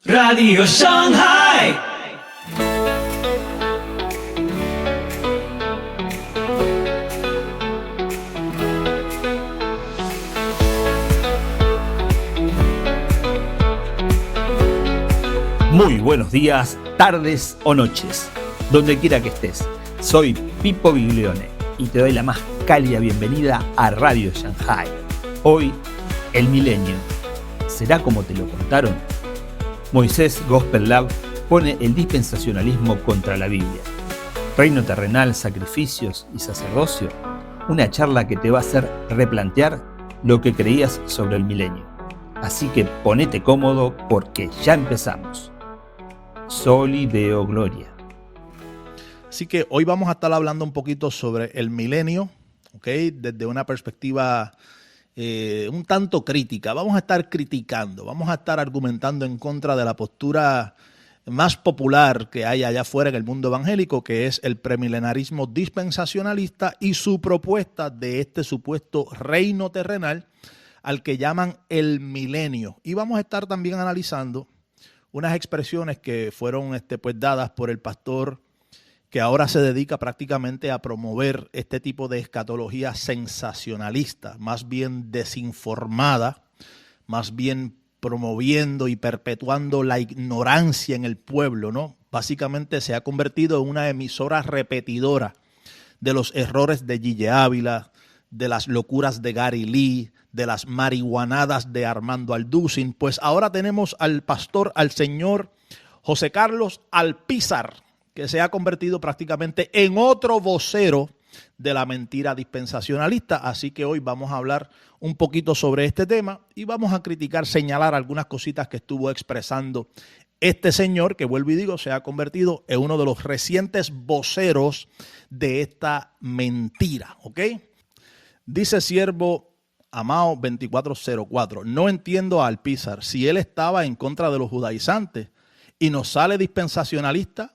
Radio Shanghai. Muy buenos días, tardes o noches, donde quiera que estés. Soy Pipo Biglione y te doy la más cálida bienvenida a Radio Shanghai. Hoy, el milenio. ¿Será como te lo contaron? Moisés Gospel Lab pone el dispensacionalismo contra la Biblia. Reino terrenal, sacrificios y sacerdocio. Una charla que te va a hacer replantear lo que creías sobre el milenio. Así que ponete cómodo porque ya empezamos. Soli Deo Gloria. Así que hoy vamos a estar hablando un poquito sobre el milenio, ¿ok? Desde una perspectiva un tanto crítica. Vamos a estar criticando, vamos a estar argumentando en contra de la postura más popular que hay allá afuera en el mundo evangélico, que es el premilenarismo dispensacionalista y su propuesta de este supuesto reino terrenal al que llaman el milenio. Y vamos a estar también analizando unas expresiones que fueron pues, dadas por el pastor que ahora se dedica prácticamente a promover este tipo de escatología sensacionalista, más bien desinformada, más bien promoviendo y perpetuando la ignorancia en el pueblo, ¿no? Básicamente se ha convertido en una emisora repetidora de los errores de Gille Ávila, de las locuras de Gary Lee, de las marihuanadas de Armando Alducin. Pues ahora tenemos al pastor, al señor José Carlos Alpizar, que se ha convertido prácticamente en otro vocero de la mentira dispensacionalista. Así que hoy vamos a hablar un poquito sobre este tema y vamos a criticar, señalar algunas cositas que estuvo expresando este señor, que vuelvo y digo, se ha convertido en uno de los recientes voceros de esta mentira, ¿ok? Dice Siervo Amado 2404, no entiendo a Alpizar, si él estaba en contra de los judaizantes y nos sale dispensacionalista,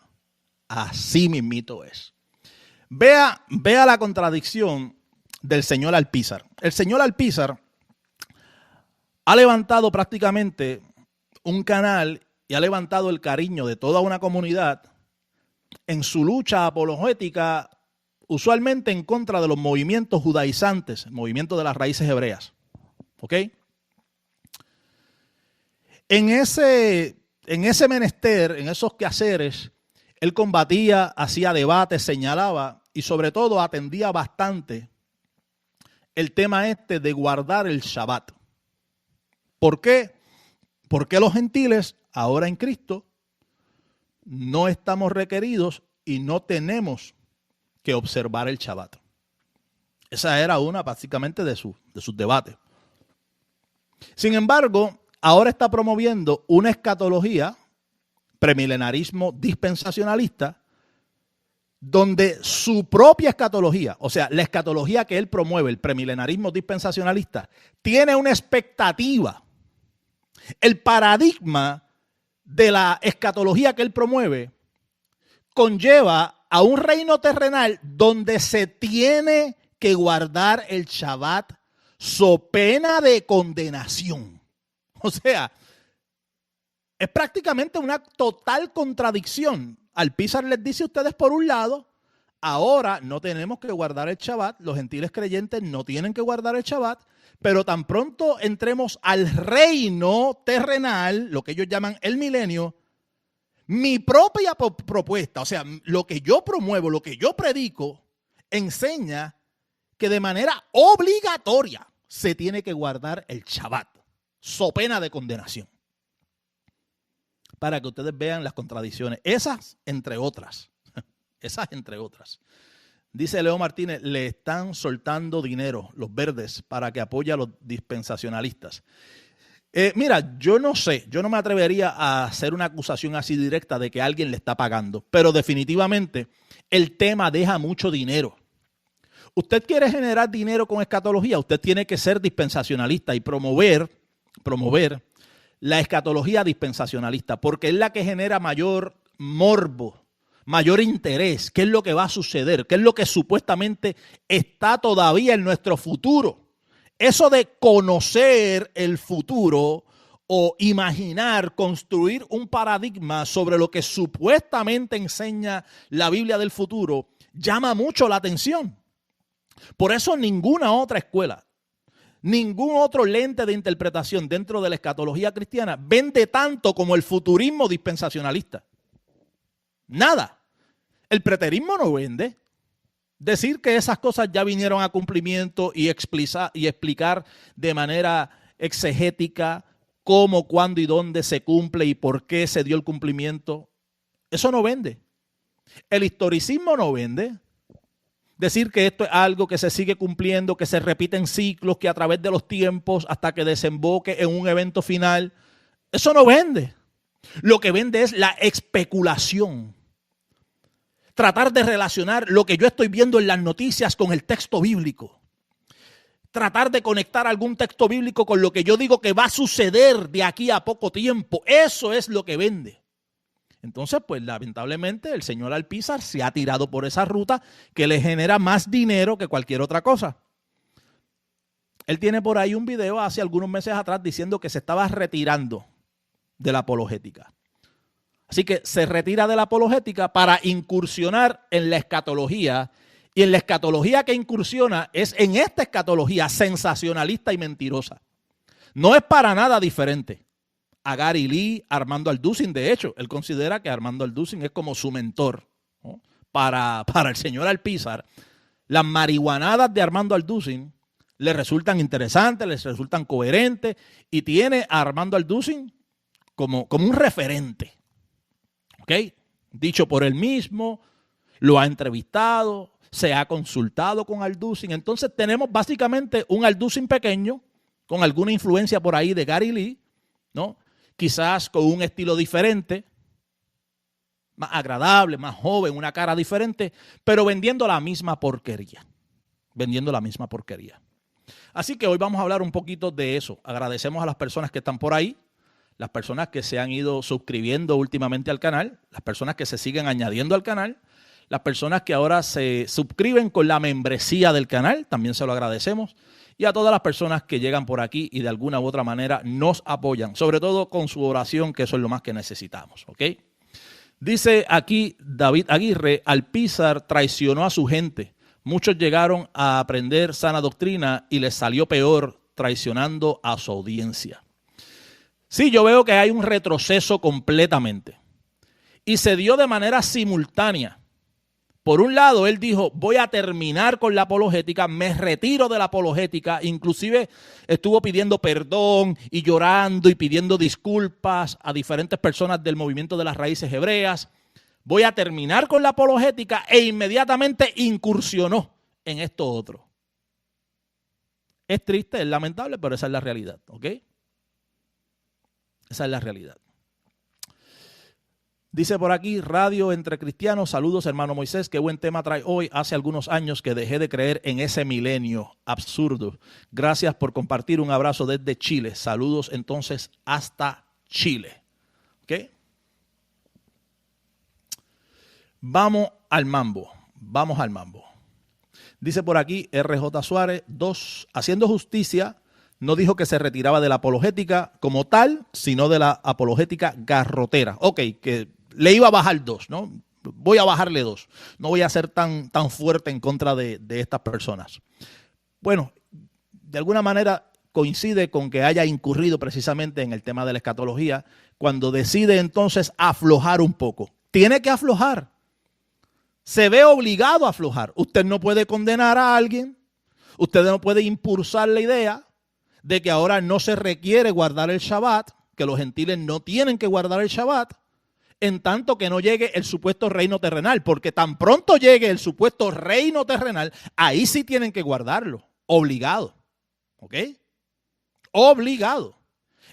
así mismito es. Vea la contradicción del señor Alpizar. El señor Alpizar ha levantado prácticamente un canal y ha levantado el cariño de toda una comunidad en su lucha apologética, usualmente en contra de los movimientos judaizantes, el movimiento de las raíces hebreas. ¿Ok? En ese menester, en esos quehaceres, él combatía, hacía debates, señalaba y sobre todo atendía bastante el tema de guardar el Shabbat. ¿Por qué? Porque los gentiles, ahora en Cristo, no estamos requeridos y no tenemos que observar el Shabbat. Esa era una básicamente de sus debates. Sin embargo, ahora está promoviendo una escatología, premilenarismo dispensacionalista, donde su propia escatología, o sea, la escatología que él promueve, el premilenarismo dispensacionalista, tiene una expectativa. El paradigma de la escatología que él promueve conlleva a un reino terrenal donde se tiene que guardar el Shabbat so pena de condenación. O sea, es prácticamente una total contradicción. Alpizar les dice a ustedes, por un lado, ahora no tenemos que guardar el Shabbat, los gentiles creyentes no tienen que guardar el Shabbat, pero tan pronto entremos al reino terrenal, lo que ellos llaman el milenio, mi propia propuesta, o sea, lo que yo promuevo, lo que yo predico, enseña que de manera obligatoria se tiene que guardar el Shabbat, so pena de condenación. Para que ustedes vean las contradicciones. Esas entre otras. Dice Leo Martínez, le están soltando dinero los verdes para que apoye a los dispensacionalistas. Mira, yo no sé, yo no me atrevería a hacer una acusación así directa de que alguien le está pagando, pero definitivamente el tema deja mucho dinero. Usted quiere generar dinero con escatología, usted tiene que ser dispensacionalista y promover la escatología dispensacionalista, porque es la que genera mayor morbo, mayor interés. ¿Qué es lo que va a suceder? ¿Qué es lo que supuestamente está todavía en nuestro futuro? Eso de conocer el futuro o imaginar, construir un paradigma sobre lo que supuestamente enseña la Biblia del futuro, llama mucho la atención. Por eso ninguna otra escuela, ningún otro lente de interpretación dentro de la escatología cristiana vende tanto como el futurismo dispensacionalista. Nada. El preterismo no vende. Decir que esas cosas ya vinieron a cumplimiento y explicar de manera exegética cómo, cuándo y dónde se cumple y por qué se dio el cumplimiento, eso no vende. El historicismo no vende. Decir que esto es algo que se sigue cumpliendo, que se repite en ciclos, que a través de los tiempos hasta que desemboque en un evento final, eso no vende. Lo que vende es la especulación. Tratar de relacionar lo que yo estoy viendo en las noticias con el texto bíblico. Tratar de conectar algún texto bíblico con lo que yo digo que va a suceder de aquí a poco tiempo. Eso es lo que vende. Entonces, pues lamentablemente el señor Alpizar se ha tirado por esa ruta que le genera más dinero que cualquier otra cosa. Él tiene por ahí un video hace algunos meses atrás diciendo que se estaba retirando de la apologética. Así que se retira de la apologética para incursionar en la escatología. Y en la escatología que incursiona es en esta escatología sensacionalista y mentirosa. No es para nada diferente a Gary Lee, Armando Alducin. De hecho, él considera que Armando Alducin es como su mentor, ¿no? Para el señor Alpizar. Las marihuanadas de Armando Alducin le resultan interesantes, les resultan coherentes y tiene a Armando Alducin como un referente. ¿Ok? Dicho por él mismo, lo ha entrevistado, se ha consultado con Alducin. Entonces tenemos básicamente un Alducin pequeño, con alguna influencia por ahí de Gary Lee, ¿no? Quizás con un estilo diferente, más agradable, más joven, una cara diferente, pero vendiendo la misma porquería. Vendiendo la misma porquería. Así que hoy vamos a hablar un poquito de eso. Agradecemos a las personas que están por ahí, las personas que se han ido suscribiendo últimamente al canal, las personas que se siguen añadiendo al canal, las personas que ahora se suscriben con la membresía del canal, también se lo agradecemos. Y a todas las personas que llegan por aquí y de alguna u otra manera nos apoyan, sobre todo con su oración, que eso es lo más que necesitamos, ¿ok? Dice aquí David Aguirre, Alpizar traicionó a su gente. Muchos llegaron a aprender sana doctrina y les salió peor traicionando a su audiencia. Sí, yo veo que hay un retroceso completamente. Y se dio de manera simultánea. Por un lado, él dijo, voy a terminar con la apologética, me retiro de la apologética, inclusive estuvo pidiendo perdón y llorando y pidiendo disculpas a diferentes personas del movimiento de las raíces hebreas. Voy a terminar con la apologética e inmediatamente incursionó en esto otro. Es triste, es lamentable, pero esa es la realidad, ¿ok? Esa es la realidad. Dice por aquí, Radio Entre Cristianos, saludos hermano Moisés, qué buen tema trae hoy. Hace algunos años que dejé de creer en ese milenio absurdo. Gracias por compartir, un abrazo desde Chile. Saludos entonces hasta Chile. ¿Ok? Vamos al mambo. Dice por aquí RJ Suárez, 2, haciendo justicia, no dijo que se retiraba de la apologética como tal, sino de la apologética garrotera. Ok, que le iba a bajar 2, ¿no? Voy a bajarle 2. No voy a ser tan fuerte en contra de estas personas. Bueno, de alguna manera coincide con que haya incurrido precisamente en el tema de la escatología, cuando decide entonces aflojar un poco. Tiene que aflojar. Se ve obligado a aflojar. Usted no puede condenar a alguien. Usted no puede impulsar la idea de que ahora no se requiere guardar el Shabbat, que los gentiles no tienen que guardar el Shabbat, en tanto que no llegue el supuesto reino terrenal, porque tan pronto llegue el supuesto reino terrenal, ahí sí tienen que guardarlo, obligado, ¿ok? Obligado.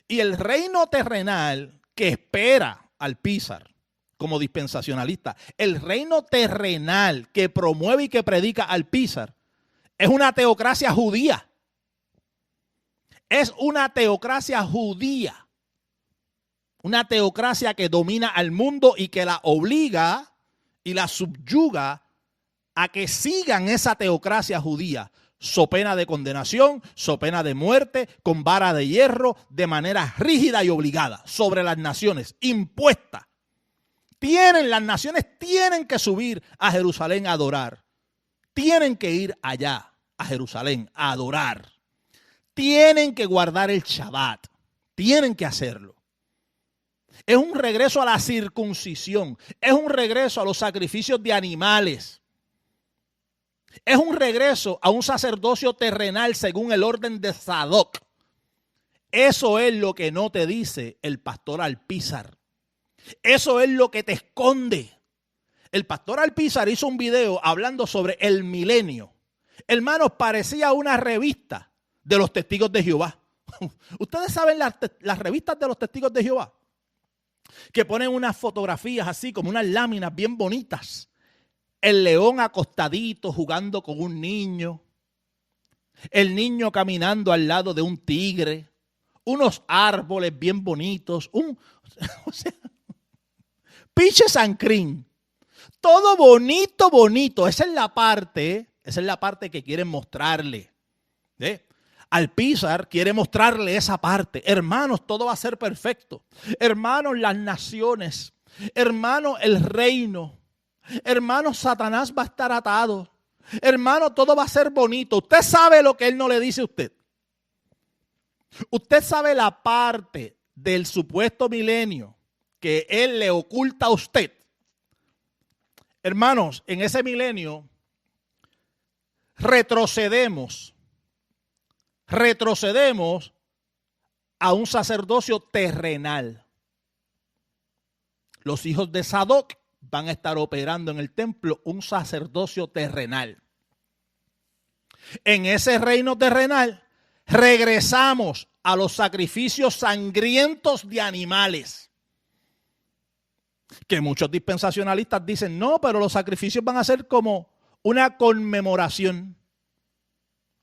Y el reino terrenal que espera Alpizar como dispensacionalista, el reino terrenal que promueve y que predica Alpizar, es una teocracia judía. Es una teocracia judía. Una teocracia que domina al mundo y que la obliga y la subyuga a que sigan esa teocracia judía. so pena de condenación, so pena de muerte, con vara de hierro, de manera rígida y obligada sobre las naciones, impuesta. Las naciones tienen que subir a Jerusalén a adorar. Tienen que ir allá a Jerusalén a adorar. Tienen que guardar el Shabbat. Tienen que hacerlo. Es un regreso a la circuncisión. Es un regreso a los sacrificios de animales. Es un regreso a un sacerdocio terrenal según el orden de Sadoc. Eso es lo que no te dice el pastor Alpizar. Eso es lo que te esconde. El pastor Alpizar hizo un video hablando sobre el milenio. Hermanos, parecía una revista de los testigos de Jehová. Ustedes saben las revistas de los testigos de Jehová, que ponen unas fotografías así como unas láminas bien bonitas. El león acostadito jugando con un niño. El niño caminando al lado de un tigre. Unos árboles bien bonitos. Piches and cream. Todo bonito, bonito. Esa es la parte que quieren mostrarle. Alpizar quiere mostrarle esa parte. Hermanos, todo va a ser perfecto. Hermanos, las naciones. Hermanos, el reino. Hermanos, Satanás va a estar atado. Hermano, todo va a ser bonito. Usted sabe lo que él no le dice a usted. Usted sabe la parte del supuesto milenio que él le oculta a usted. Hermanos, en ese milenio retrocedemos a un sacerdocio terrenal. Los hijos de Sadoc van a estar operando en el templo un sacerdocio terrenal. En ese reino terrenal regresamos a los sacrificios sangrientos de animales. Que muchos dispensacionalistas dicen, no, pero los sacrificios van a ser como una conmemoración.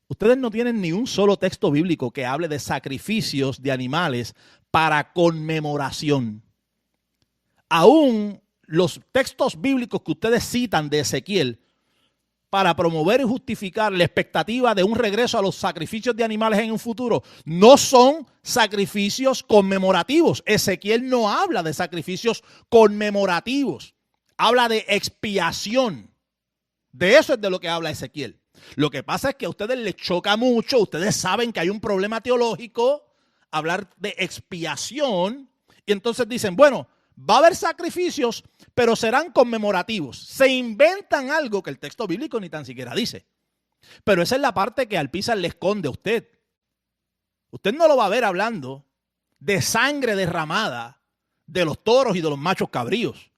Ustedes no tienen ni un solo texto bíblico que hable de sacrificios de animales para conmemoración. Aún los textos bíblicos que ustedes citan de Ezequiel para promover y justificar la expectativa de un regreso a los sacrificios de animales en un futuro, no son sacrificios conmemorativos. Ezequiel no habla de sacrificios conmemorativos, habla de expiación. De eso es de lo que habla Ezequiel. Lo que pasa es que a ustedes les choca mucho, ustedes saben que hay un problema teológico, hablar de expiación, y entonces dicen, bueno, va a haber sacrificios, pero serán conmemorativos. Se inventan algo que el texto bíblico ni tan siquiera dice. Pero esa es la parte que Alpizar le esconde a usted. Usted no lo va a ver hablando de sangre derramada de los toros y de los machos cabríos,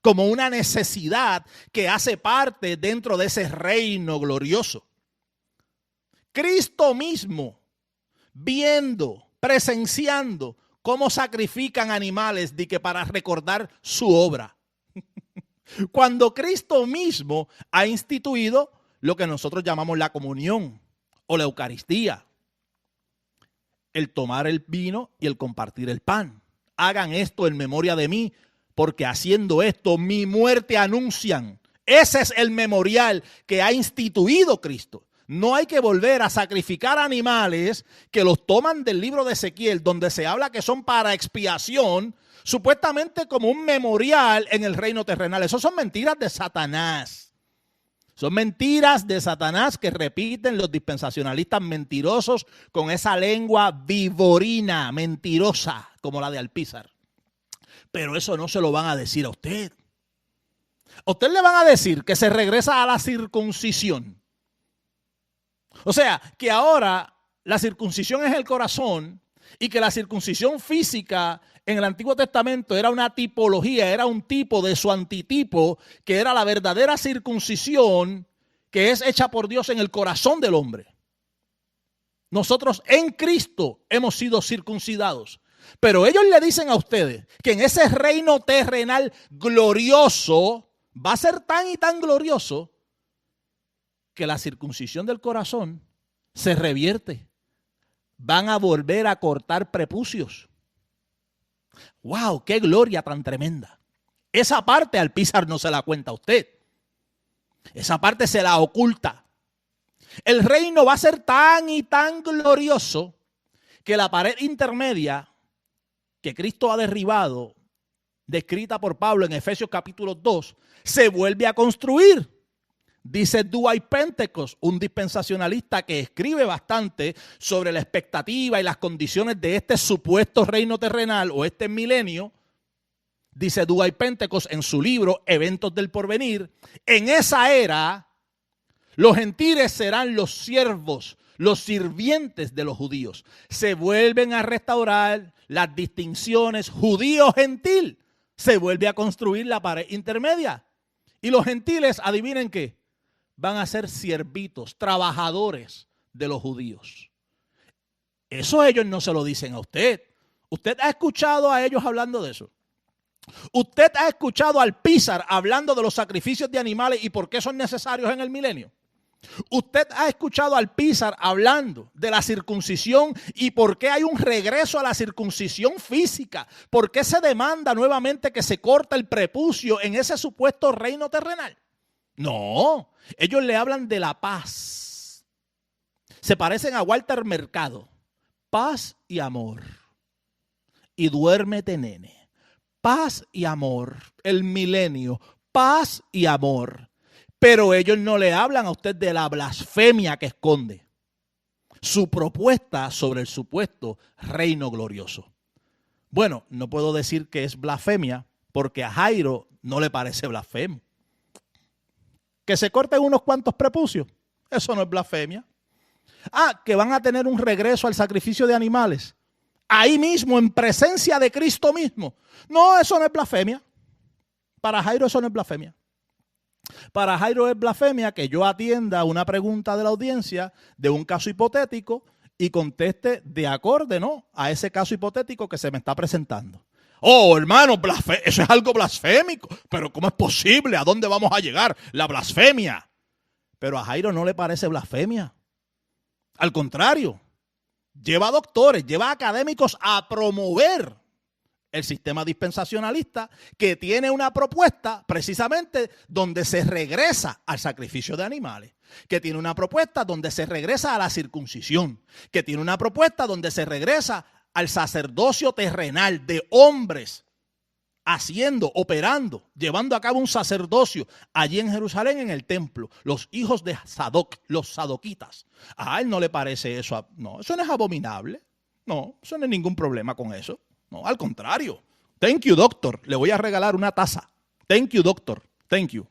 como una necesidad que hace parte dentro de ese reino glorioso. Cristo mismo, viendo, presenciando cómo sacrifican animales para recordar su obra. Cuando Cristo mismo ha instituido lo que nosotros llamamos la comunión o la Eucaristía. El tomar el vino y el compartir el pan. Hagan esto en memoria de mí, porque haciendo esto mi muerte anuncian. Ese es el memorial que ha instituido Cristo. No hay que volver a sacrificar animales que los toman del libro de Ezequiel, donde se habla que son para expiación, supuestamente como un memorial en el reino terrenal. Eso son mentiras de Satanás. Son mentiras de Satanás que repiten los dispensacionalistas mentirosos con esa lengua viborina, mentirosa, como la de Alpizar. Pero eso no se lo van a decir a usted. A usted le van a decir que se regresa a la circuncisión. O sea, que ahora la circuncisión es el corazón y que la circuncisión física en el Antiguo Testamento era una tipología, era un tipo de su antitipo, que era la verdadera circuncisión que es hecha por Dios en el corazón del hombre. Nosotros en Cristo hemos sido circuncidados. Pero ellos le dicen a ustedes que en ese reino terrenal glorioso va a ser tan y tan glorioso que la circuncisión del corazón se revierte. Van a volver a cortar prepucios. ¡Wow! ¡Qué gloria tan tremenda! Esa parte Alpizar no se la cuenta a usted. Esa parte se la oculta. El reino va a ser tan y tan glorioso que la pared intermedia que Cristo ha derribado, descrita por Pablo en Efesios capítulo 2, se vuelve a construir. Dice Dwight Pentecost, un dispensacionalista que escribe bastante sobre la expectativa y las condiciones de este supuesto reino terrenal o este milenio. Dice Dwight Pentecost en su libro Eventos del Porvenir, en esa era los gentiles serán los siervos, los sirvientes de los judíos. Se vuelven a restaurar las distinciones judío-gentil. Se vuelve a construir la pared intermedia. Y los gentiles, adivinen qué, van a ser siervitos, trabajadores de los judíos. Eso ellos no se lo dicen a usted. ¿Usted ha escuchado a ellos hablando de eso? ¿Usted ha escuchado al Písar hablando de los sacrificios de animales y por qué son necesarios en el milenio? ¿Usted ha escuchado al Písar hablando de la circuncisión y por qué hay un regreso a la circuncisión física? ¿Por qué se demanda nuevamente que se corte el prepucio en ese supuesto reino terrenal? No, ellos le hablan de la paz. Se parecen a Walter Mercado. Paz y amor. Y duérmete, nene. Paz y amor. El milenio. Paz y amor. Pero ellos no le hablan a usted de la blasfemia que esconde su propuesta sobre el supuesto reino glorioso. Bueno, no puedo decir que es blasfemia porque a Jairo no le parece blasfemo. Que se corten unos cuantos prepucios, eso no es blasfemia. Ah, que van a tener un regreso al sacrificio de animales, ahí mismo, en presencia de Cristo mismo. No, eso no es blasfemia. Para Jairo eso no es blasfemia. Para Jairo es blasfemia que yo atienda una pregunta de la audiencia de un caso hipotético y conteste de acorde, ¿no?, a ese caso hipotético que se me está presentando. Oh, hermano, eso es algo blasfémico. Pero ¿cómo es posible? ¿A dónde vamos a llegar? La blasfemia. Pero a Jairo no le parece blasfemia. Al contrario, lleva doctores, lleva académicos a promover el sistema dispensacionalista que tiene una propuesta precisamente donde se regresa al sacrificio de animales, que tiene una propuesta donde se regresa a la circuncisión, que tiene una propuesta donde se regresa al sacerdocio terrenal de hombres haciendo, operando, llevando a cabo un sacerdocio allí en Jerusalén en el templo, los hijos de Sadoc, los sadoquitas. A él no le parece eso, no, eso no es abominable, no, eso no hay ningún problema con eso. No, al contrario. Thank you, doctor. Le voy a regalar una taza. Thank you, doctor. Thank you.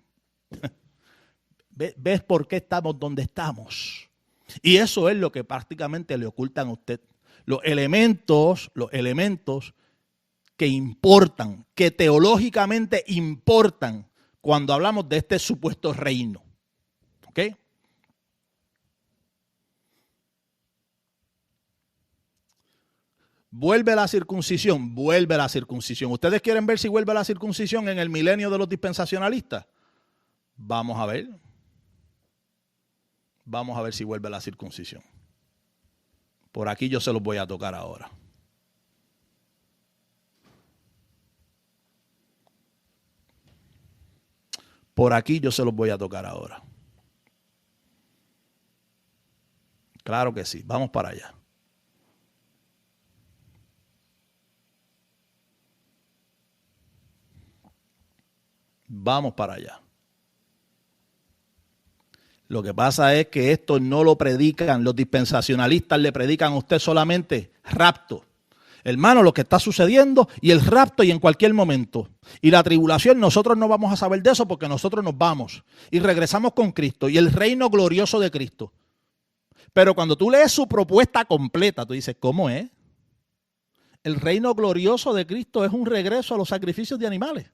¿Ves por qué estamos donde estamos? Y eso es lo que prácticamente le ocultan a usted. Los elementos que importan, que teológicamente importan cuando hablamos de este supuesto reino. ¿Ok? ¿Vuelve la circuncisión? Vuelve la circuncisión. ¿Ustedes quieren ver si vuelve la circuncisión en el milenio de los dispensacionalistas? Vamos a ver. Vamos a ver si vuelve la circuncisión. Por aquí yo se los voy a tocar ahora. Por aquí yo se los voy a tocar ahora. Claro que sí. Vamos para allá. Vamos para allá. Lo que pasa es que esto no lo predican, los dispensacionalistas le predican a usted solamente rapto. Hermano, lo que está sucediendo y el rapto y en cualquier momento. Y la tribulación, nosotros no vamos a saber de eso porque nosotros nos vamos y regresamos con Cristo y el reino glorioso de Cristo. Pero cuando tú lees su propuesta completa, tú dices, ¿cómo es? El reino glorioso de Cristo es un regreso a los sacrificios de animales.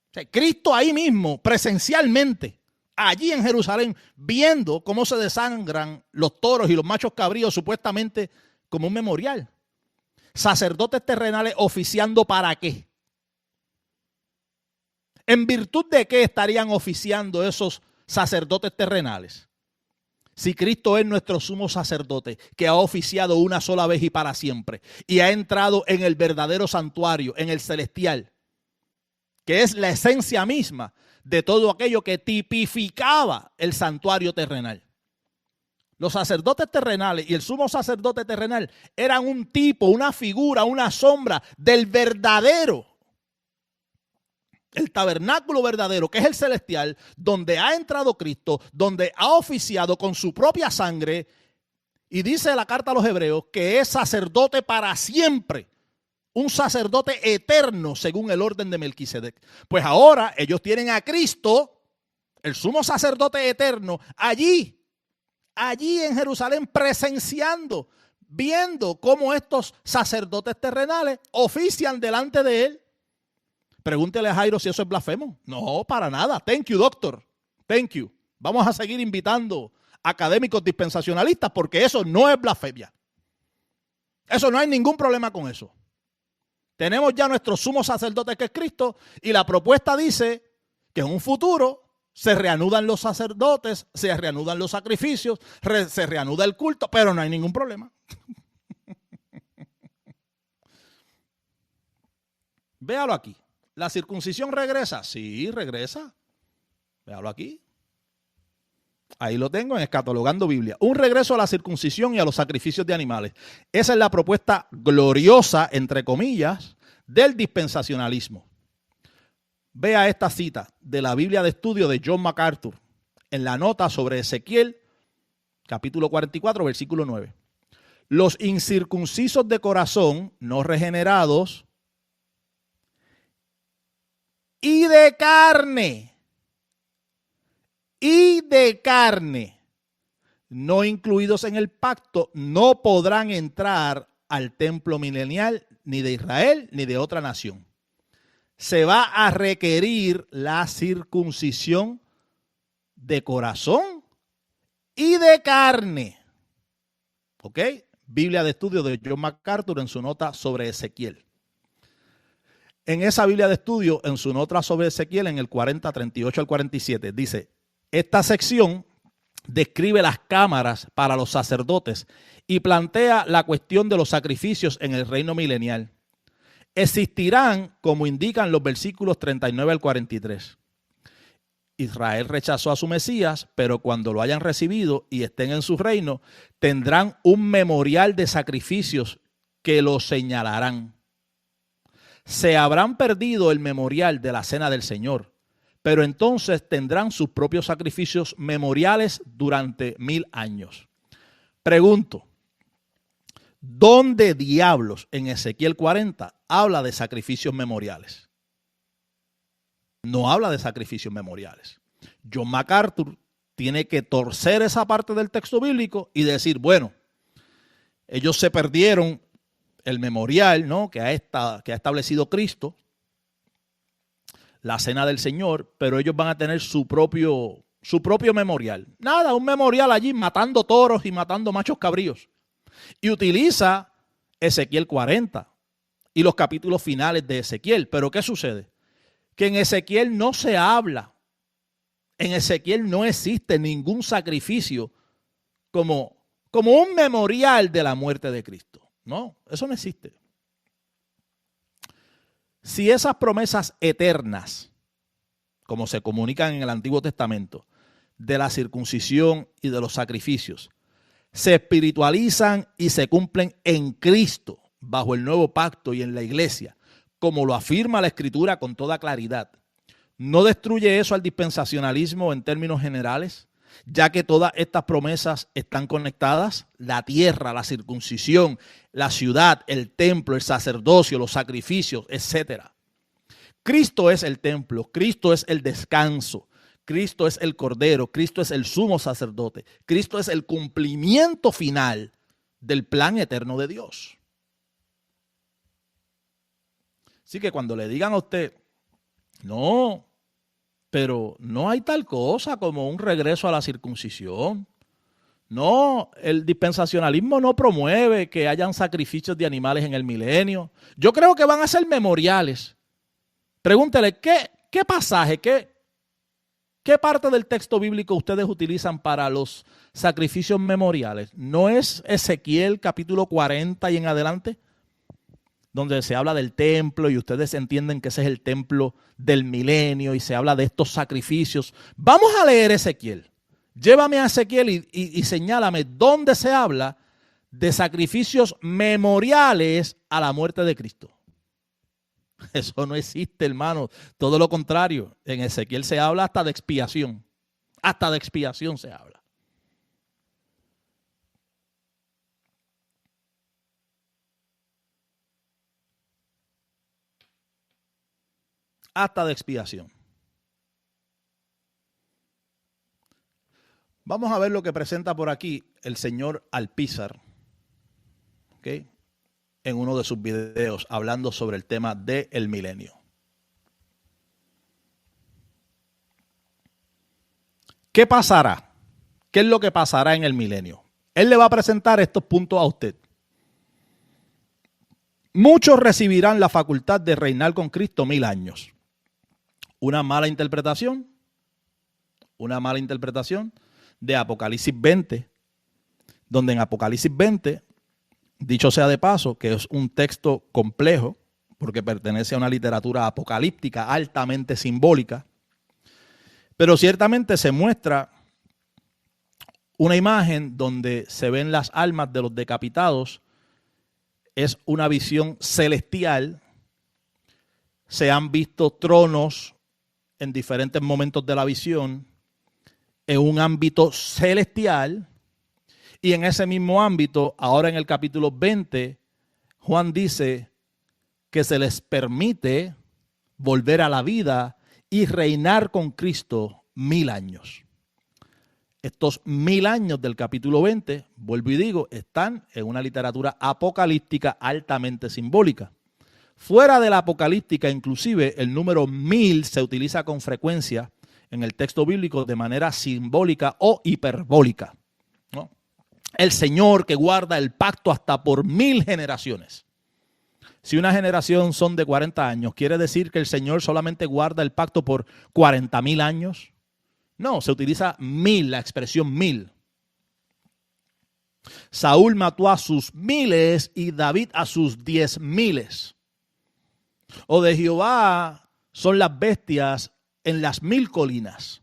O sea, Cristo ahí mismo, presencialmente, allí en Jerusalén, viendo cómo se desangran los toros y los machos cabríos supuestamente como un memorial. Sacerdotes terrenales oficiando ¿para qué? ¿En virtud de qué estarían oficiando esos sacerdotes terrenales? Si Cristo es nuestro sumo sacerdote, que ha oficiado una sola vez y para siempre, y ha entrado en el verdadero santuario, en el celestial, que es la esencia misma de todo aquello que tipificaba el santuario terrenal. Los sacerdotes terrenales y el sumo sacerdote terrenal eran un tipo, una figura, una sombra del verdadero, el tabernáculo verdadero, que es el celestial, donde ha entrado Cristo, donde ha oficiado con su propia sangre, y dice la carta a los Hebreos que es sacerdote para siempre, un sacerdote eterno según el orden de Melquisedec. Pues ahora ellos tienen a Cristo, el sumo sacerdote eterno, allí en Jerusalén, presenciando, viendo cómo estos sacerdotes terrenales ofician delante de él. Pregúntele a Jairo si eso es blasfemo. No, para nada. Thank you, doctor. Thank you. Vamos a seguir invitando académicos dispensacionalistas porque eso no es blasfemia. Eso no hay ningún problema con eso. Tenemos ya nuestro sumo sacerdote que es Cristo y la propuesta dice que en un futuro se reanudan los sacerdotes, se reanudan los sacrificios, se reanuda el culto, pero no hay ningún problema. Véalo aquí. ¿La circuncisión regresa? Sí, regresa. Véalo aquí. Ahí lo tengo en Escatologando Biblia. Un regreso a la circuncisión y a los sacrificios de animales. Esa es la propuesta gloriosa, entre comillas, del dispensacionalismo. Vea esta cita de la Biblia de estudio de John MacArthur en la nota sobre Ezequiel, capítulo 44, versículo 9. Los incircuncisos de corazón, no regenerados, y de carne, no incluidos en el pacto, no podrán entrar al templo milenial ni de Israel ni de otra nación. Se va a requerir la circuncisión de corazón y de carne. ¿Ok? Biblia de estudio de John MacArthur en su nota sobre Ezequiel. En esa Biblia de estudio, en su nota sobre Ezequiel, en el 40, 38 al 47, dice, esta sección describe las cámaras para los sacerdotes y plantea la cuestión de los sacrificios en el reino milenial. Existirán, como indican los versículos 39 al 43. Israel rechazó a su Mesías, pero cuando lo hayan recibido y estén en su reino, tendrán un memorial de sacrificios que lo señalarán. Se habrán perdido el memorial de la cena del Señor, pero entonces tendrán sus propios sacrificios memoriales durante 1000 años. Pregunto, ¿dónde diablos en Ezequiel 40 habla de sacrificios memoriales? No habla de sacrificios memoriales. John MacArthur tiene que torcer esa parte del texto bíblico y decir, bueno, ellos se perdieron el memorial, ¿no?, que ha establecido Cristo, la cena del Señor, pero ellos van a tener su propio memorial. Nada, un memorial allí matando toros y matando machos cabríos. Y utiliza Ezequiel 40 y los capítulos finales de Ezequiel. Pero ¿qué sucede? Que en Ezequiel no se habla, en Ezequiel no existe ningún sacrificio como un memorial de la muerte de Cristo. No, eso no existe. Si esas promesas eternas, como se comunican en el Antiguo Testamento, de la circuncisión y de los sacrificios, se espiritualizan y se cumplen en Cristo, bajo el nuevo pacto y en la iglesia, como lo afirma la Escritura con toda claridad, ¿no destruye eso al dispensacionalismo en términos generales? Ya que todas estas promesas están conectadas, la tierra, la circuncisión, la ciudad, el templo, el sacerdocio, los sacrificios, etc. Cristo es el templo, Cristo es el descanso, Cristo es el Cordero, Cristo es el sumo sacerdote, Cristo es el cumplimiento final del plan eterno de Dios. Así que cuando le digan a usted, no, pero no hay tal cosa como un regreso a la circuncisión. No, el dispensacionalismo no promueve que hayan sacrificios de animales en el milenio. Yo creo que van a ser memoriales. Pregúntele, ¿qué pasaje, qué parte del texto bíblico ustedes utilizan para los sacrificios memoriales? ¿No es Ezequiel capítulo 40 y en adelante? donde se habla del templo y ustedes entienden que ese es el templo del milenio y se habla de estos sacrificios. Vamos a leer Ezequiel. Llévame a Ezequiel y señálame dónde se habla de sacrificios memoriales a la muerte de Cristo. Eso no existe, hermano. Todo lo contrario. En Ezequiel se habla hasta de expiación. Hasta de expiación se habla. Hasta de expiación. Vamos a ver lo que presenta por aquí el señor Alpizar, ¿okay?, en uno de sus videos hablando sobre el tema del milenio. ¿Qué pasará? ¿Qué es lo que pasará en el milenio? Él le va a presentar estos puntos a usted. Muchos recibirán la facultad de reinar con Cristo 1000 años. Una mala interpretación de Apocalipsis 20, donde en Apocalipsis 20, dicho sea de paso, que es un texto complejo, porque pertenece a una literatura apocalíptica altamente simbólica, pero ciertamente se muestra una imagen donde se ven las almas de los decapitados. Es una visión celestial. Se han visto tronos en diferentes momentos de la visión en un ámbito celestial, y en ese mismo ámbito, ahora en el capítulo 20, Juan dice que se les permite volver a la vida y reinar con Cristo 1000 años. Estos 1000 años del capítulo 20, vuelvo y digo, están en una literatura apocalíptica altamente simbólica. Fuera de la apocalíptica, inclusive, el número 1000 se utiliza con frecuencia en el texto bíblico de manera simbólica o hiperbólica, ¿no? El Señor que guarda el pacto hasta por 1000 generaciones. Si una generación son de 40 años, ¿quiere decir que el Señor solamente guarda el pacto por 40,000 años? No, se utiliza 1000, la expresión 1000. Saúl mató a sus 1000 y David a sus 10,000. O de Jehová son las bestias en las 1000 colinas.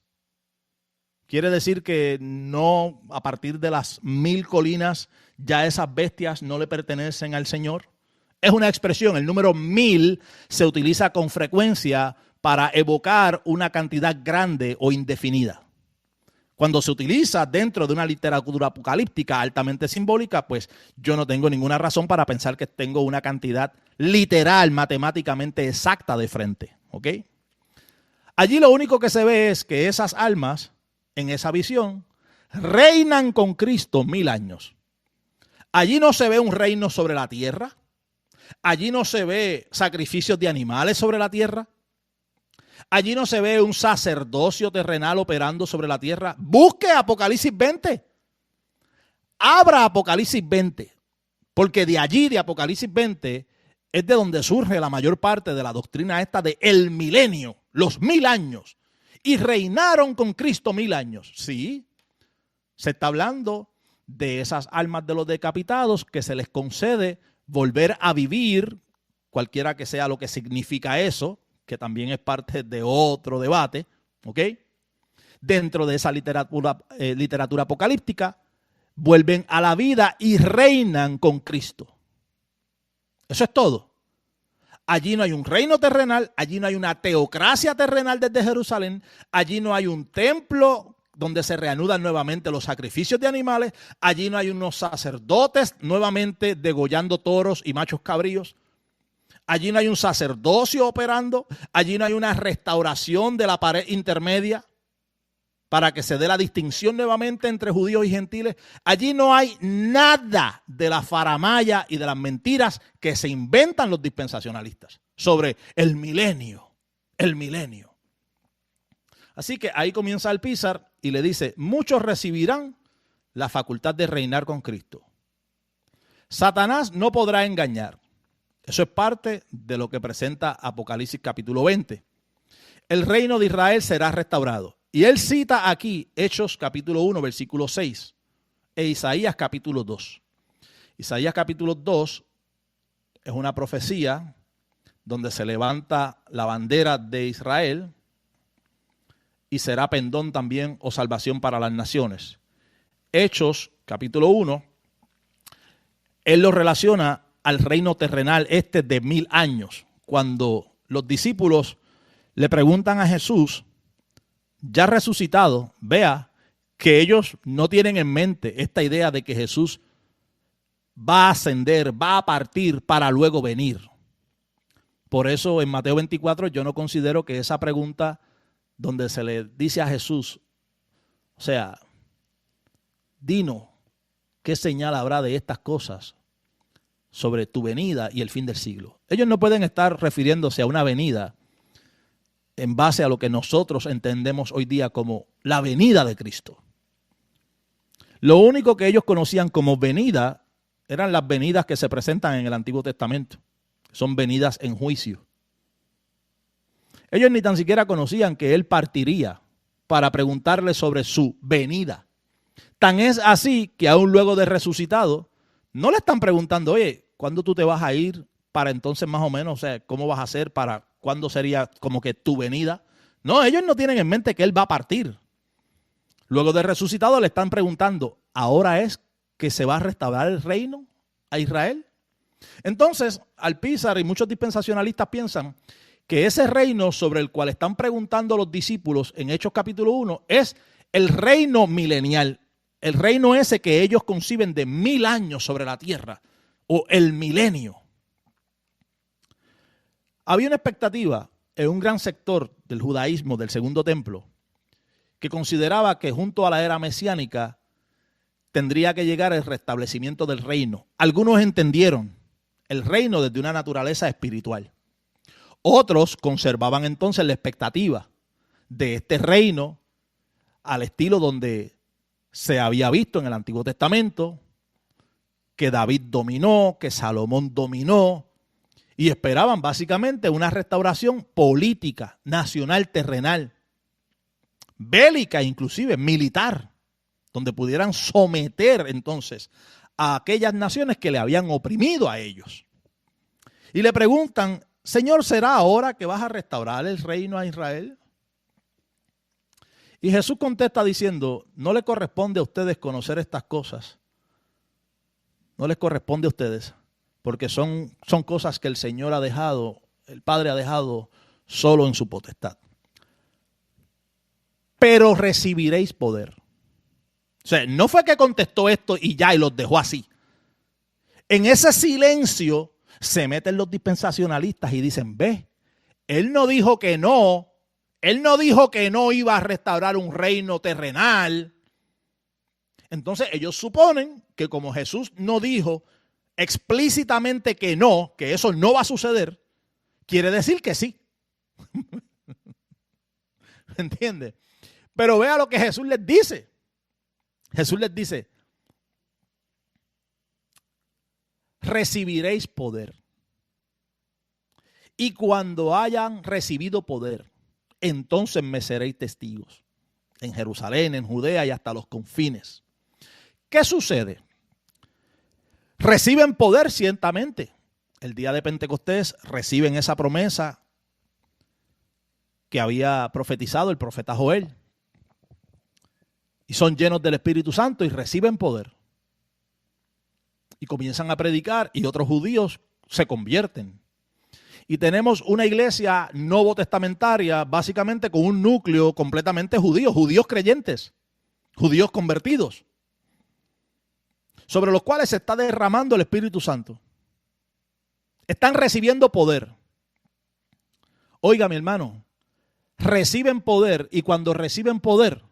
Quiere decir que no, a partir de las 1000 colinas, ya esas bestias no le pertenecen al Señor. Es una expresión, el número 1000 se utiliza con frecuencia para evocar una cantidad grande o indefinida. Cuando se utiliza dentro de una literatura apocalíptica altamente simbólica, pues yo no tengo ninguna razón para pensar que tengo una cantidad literal, matemáticamente exacta de frente, ¿ok? Allí lo único que se ve es que esas almas, en esa visión, reinan con Cristo 1000 años. Allí no se ve un reino sobre la tierra. Allí no se ve sacrificios de animales sobre la tierra. Allí no se ve un sacerdocio terrenal operando sobre la tierra. Busque Apocalipsis 20. Abra Apocalipsis 20. Porque de allí, de Apocalipsis 20, es de donde surge la mayor parte de la doctrina esta de el milenio, los 1000 años. Y reinaron con Cristo 1000 años. Sí, se está hablando de esas almas de los decapitados que se les concede volver a vivir, cualquiera que sea lo que significa eso, que también es parte de otro debate, ¿ok? Dentro de esa literatura apocalíptica, vuelven a la vida y reinan con Cristo. Eso es todo. Allí no hay un reino terrenal, allí no hay una teocracia terrenal desde Jerusalén, allí no hay un templo donde se reanudan nuevamente los sacrificios de animales, allí no hay unos sacerdotes nuevamente degollando toros y machos cabríos, allí no hay un sacerdocio operando, allí no hay una restauración de la pared intermedia para que se dé la distinción nuevamente entre judíos y gentiles. Allí no hay nada de la faramaya y de las mentiras que se inventan los dispensacionalistas sobre el milenio, el milenio. Así que ahí comienza Alpizar y le dice, muchos recibirán la facultad de reinar con Cristo. Satanás no podrá engañar. Eso es parte de lo que presenta Apocalipsis capítulo 20. El reino de Israel será restaurado. Y él cita aquí Hechos capítulo 1, versículo 6 e Isaías capítulo 2. Isaías capítulo 2 es una profecía donde se levanta la bandera de Israel y será pendón también o salvación para las naciones. Hechos, capítulo 1, él lo relaciona al reino terrenal de 1000 años, cuando los discípulos le preguntan a Jesús, ya resucitado, vea que ellos no tienen en mente esta idea de que Jesús va a ascender, va a partir para luego venir. Por eso en Mateo 24 yo no considero que esa pregunta donde se le dice a Jesús, o sea, dinos qué señal habrá de estas cosas sobre tu venida y el fin del siglo. Ellos no pueden estar refiriéndose a una venida en base a lo que nosotros entendemos hoy día como la venida de Cristo. Lo único que ellos conocían como venida eran las venidas que se presentan en el Antiguo Testamento. Son venidas en juicio. Ellos ni tan siquiera conocían que Él partiría para preguntarle sobre su venida. Tan es así que aún luego de resucitado, no le están preguntando, oye, ¿cuándo tú te vas a ir para entonces más o menos? O sea, ¿cómo vas a hacer para cuándo sería como que tu venida? No, ellos no tienen en mente que Él va a partir. Luego de resucitado le están preguntando, ¿ahora es que se va a restaurar el reino a Israel? Entonces, Alpizar y muchos dispensacionalistas piensan que ese reino sobre el cual están preguntando los discípulos en Hechos capítulo 1 es el reino milenial, el reino ese que ellos conciben de 1000 años sobre la tierra, o el milenio. Había una expectativa en un gran sector del judaísmo del Segundo Templo que consideraba que junto a la era mesiánica tendría que llegar el restablecimiento del reino. Algunos entendieron el reino desde una naturaleza espiritual. Otros conservaban entonces la expectativa de este reino al estilo donde se había visto en el Antiguo Testamento, que David dominó, que Salomón dominó, y esperaban básicamente una restauración política, nacional, terrenal, bélica, inclusive militar, donde pudieran someter entonces a aquellas naciones que le habían oprimido a ellos. Y le preguntan, Señor, ¿será ahora que vas a restaurar el reino a Israel? Y Jesús contesta diciendo, no le corresponde a ustedes conocer estas cosas. No les corresponde a ustedes, porque son cosas que el Señor ha dejado, el Padre ha dejado solo en su potestad. Pero recibiréis poder. O sea, no fue que contestó esto y ya, y los dejó así. En ese silencio se meten los dispensacionalistas y dicen, ve, él no dijo que no, él no dijo que no iba a restaurar un reino terrenal. Entonces ellos suponen que como Jesús no dijo explícitamente que no, que eso no va a suceder, quiere decir que sí. ¿Entiende? Pero vea lo que Jesús les dice. Jesús les dice, recibiréis poder. Y cuando hayan recibido poder, entonces me seréis testigos en Jerusalén, en Judea y hasta los confines. ¿Qué sucede? Reciben poder ciertamente. El día de Pentecostés reciben esa promesa que había profetizado el profeta Joel. Y son llenos del Espíritu Santo y reciben poder. Y comienzan a predicar y otros judíos se convierten. Y tenemos una iglesia novotestamentaria básicamente con un núcleo completamente judío, judíos creyentes, judíos convertidos, sobre los cuales se está derramando el Espíritu Santo. Están recibiendo poder. Oiga, mi hermano, reciben poder y cuando reciben poder,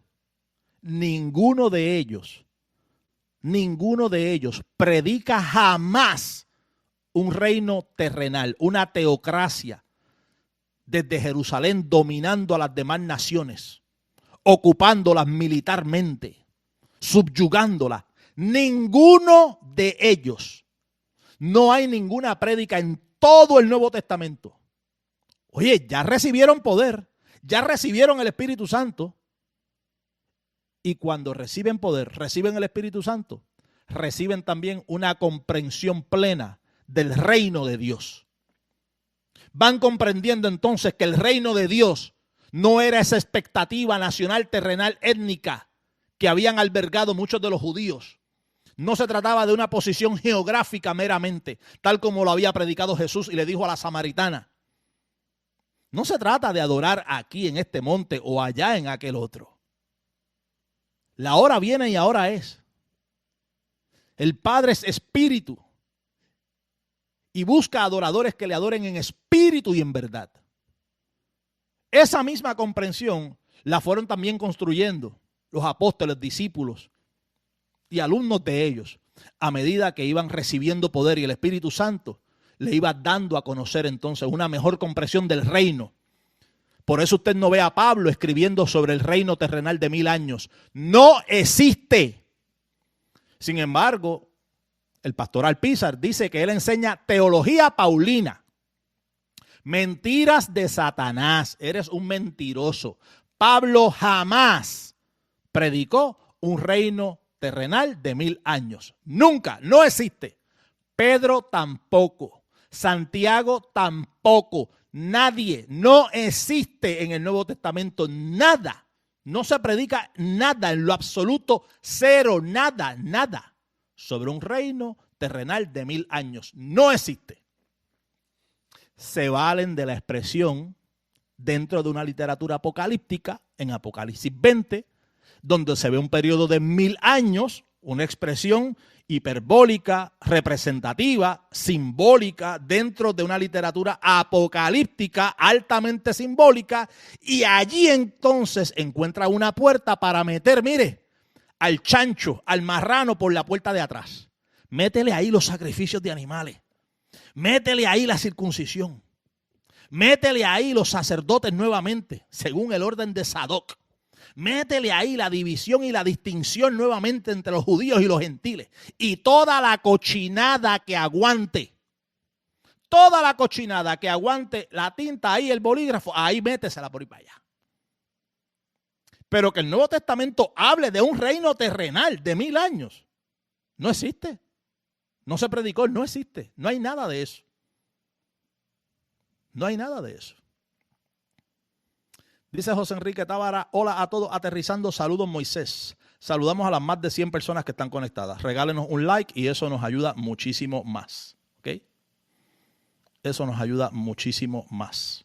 ninguno de ellos predica jamás un reino terrenal, una teocracia desde Jerusalén dominando a las demás naciones, ocupándolas militarmente, subyugándolas. Ninguno de ellos. No hay ninguna prédica en todo el Nuevo Testamento. Oye, ya recibieron poder, ya recibieron el Espíritu Santo. Y cuando reciben poder, reciben el Espíritu Santo, reciben también una comprensión plena del reino de Dios. Van comprendiendo entonces que el reino de Dios no era esa expectativa nacional, terrenal, étnica que habían albergado muchos de los judíos. No se trataba de una posición geográfica meramente, tal como lo había predicado Jesús y le dijo a la samaritana. No se trata de adorar aquí en este monte o allá en aquel otro. La hora viene y ahora es. El Padre es espíritu y busca adoradores que le adoren en espíritu y en verdad. Esa misma comprensión la fueron también construyendo los apóstoles, discípulos y alumnos de ellos, a medida que iban recibiendo poder y el Espíritu Santo le iba dando a conocer entonces una mejor comprensión del reino. Por eso usted no ve a Pablo escribiendo sobre el reino terrenal de 1000 años. No existe. Sin embargo, el pastor Alpizar dice que él enseña teología paulina. Mentiras de Satanás. Eres un mentiroso. Pablo jamás predicó un reino terrenal de 1000 años. Nunca, no existe. Pedro tampoco. Santiago tampoco. Nadie, no existe en el Nuevo Testamento nada. No se predica nada en lo absoluto, cero, nada sobre un reino terrenal de 1000 años. No existe. Se valen de la expresión dentro de una literatura apocalíptica, en Apocalipsis 20, donde se ve un periodo de 1000 años, una expresión hiperbólica, representativa, simbólica, dentro de una literatura apocalíptica, altamente simbólica, y allí entonces encuentra una puerta para meter, mire, al chancho, al marrano por la puerta de atrás. Métele ahí los sacrificios de animales, métele ahí la circuncisión, métele ahí los sacerdotes nuevamente, según el orden de Sadoc. Métele ahí la división y la distinción nuevamente entre los judíos y los gentiles. Y toda la cochinada que aguante. Toda la cochinada que aguante la tinta ahí, el bolígrafo, ahí métesela por ahí para allá. Pero que el Nuevo Testamento hable de un reino terrenal de 1000 años. No existe. No se predicó, no existe. No hay nada de eso. No hay nada de eso. Dice José Enrique Tábara, hola a todos, aterrizando, saludos Moisés. Saludamos a las más de 100 personas que están conectadas. Regálenos un like y eso nos ayuda muchísimo más. ¿Ok? Eso nos ayuda muchísimo más.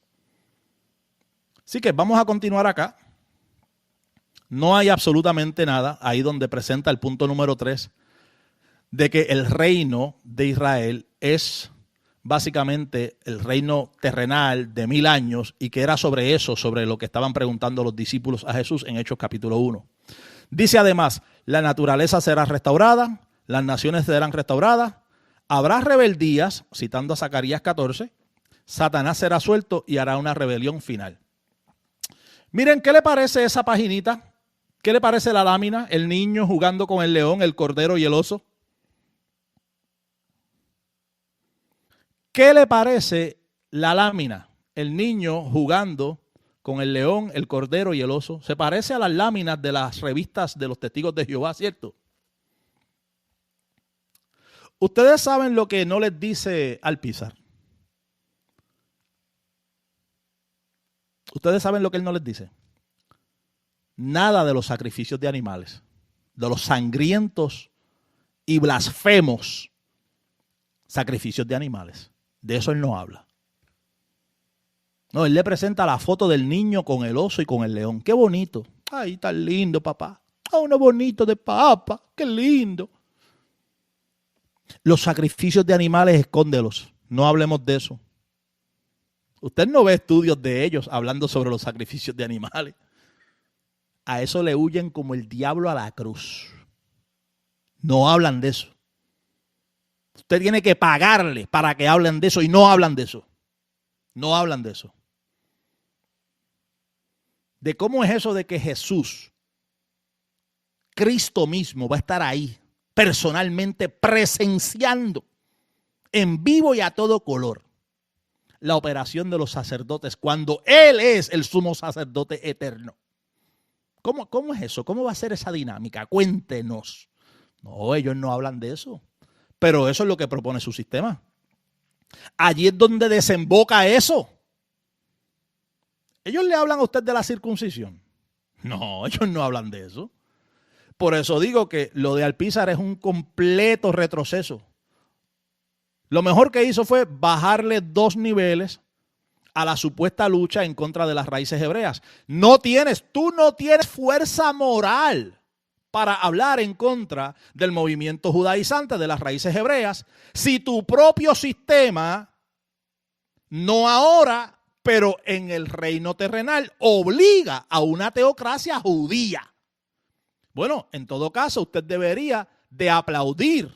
Así que vamos a continuar acá. No hay absolutamente nada ahí donde presenta el punto número 3 de que el reino de Israel es básicamente el reino terrenal de 1000 años y que era sobre eso, sobre lo que estaban preguntando los discípulos a Jesús en Hechos capítulo 1. Dice además, la naturaleza será restaurada, las naciones serán restauradas, habrá rebeldías, citando a Zacarías 14, Satanás será suelto y hará una rebelión final. Miren, ¿qué le parece esa paginita? ¿Qué le parece la lámina? El niño jugando con el león, el cordero y el oso. ¿Qué le parece la lámina? El niño jugando con el león, el cordero y el oso. Se parece a las láminas de las revistas de los testigos de Jehová, ¿cierto? Ustedes saben lo que no les dice Alpizar. Ustedes saben lo que él no les dice. Nada de los sacrificios de animales, de los sangrientos y blasfemos sacrificios de animales. De eso él no habla. No, él le presenta la foto del niño con el oso y con el león. Qué bonito. Ay, tan lindo, papá. Ah, uno bonito de papa. Qué lindo. Los sacrificios de animales, escóndelos. No hablemos de eso. Usted no ve estudios de ellos hablando sobre los sacrificios de animales. A eso le huyen como el diablo a la cruz. No hablan de eso. Usted tiene que pagarle para que hablen de eso y no hablan de eso. No hablan de eso. De cómo es eso de que Jesús, Cristo mismo, va a estar ahí personalmente presenciando en vivo y a todo color la operación de los sacerdotes cuando Él es el sumo sacerdote eterno. ¿Cómo es eso? ¿Cómo va a ser esa dinámica? Cuéntenos. No, ellos no hablan de eso. Pero eso es lo que propone su sistema. Allí es donde desemboca eso. ¿Ellos le hablan a usted de la circuncisión? No, ellos no hablan de eso. Por eso digo que lo de Alpizar es un completo retroceso. Lo mejor que hizo fue bajarle 2 niveles a la supuesta lucha en contra de las raíces hebreas. Tú no tienes fuerza moral para hablar en contra del movimiento judaizante de las raíces hebreas si tu propio sistema, no ahora, pero en el reino terrenal, obliga a una teocracia judía. Bueno, en todo caso, usted debería de aplaudir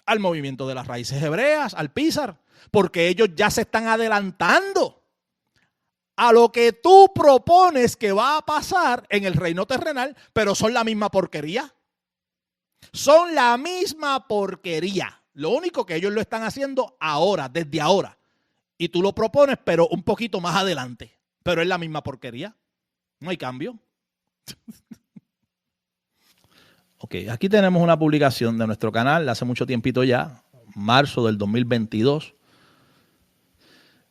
al movimiento de las raíces hebreas, al Alpizar, porque ellos ya se están adelantando a lo que tú propones que va a pasar en el reino terrenal, pero son la misma porquería. Son la misma porquería. Lo único que ellos lo están haciendo ahora, desde ahora. Y tú lo propones, pero un poquito más adelante. Pero es la misma porquería. No hay cambio. Ok, aquí tenemos una publicación de nuestro canal de hace mucho tiempito ya, marzo del 2022.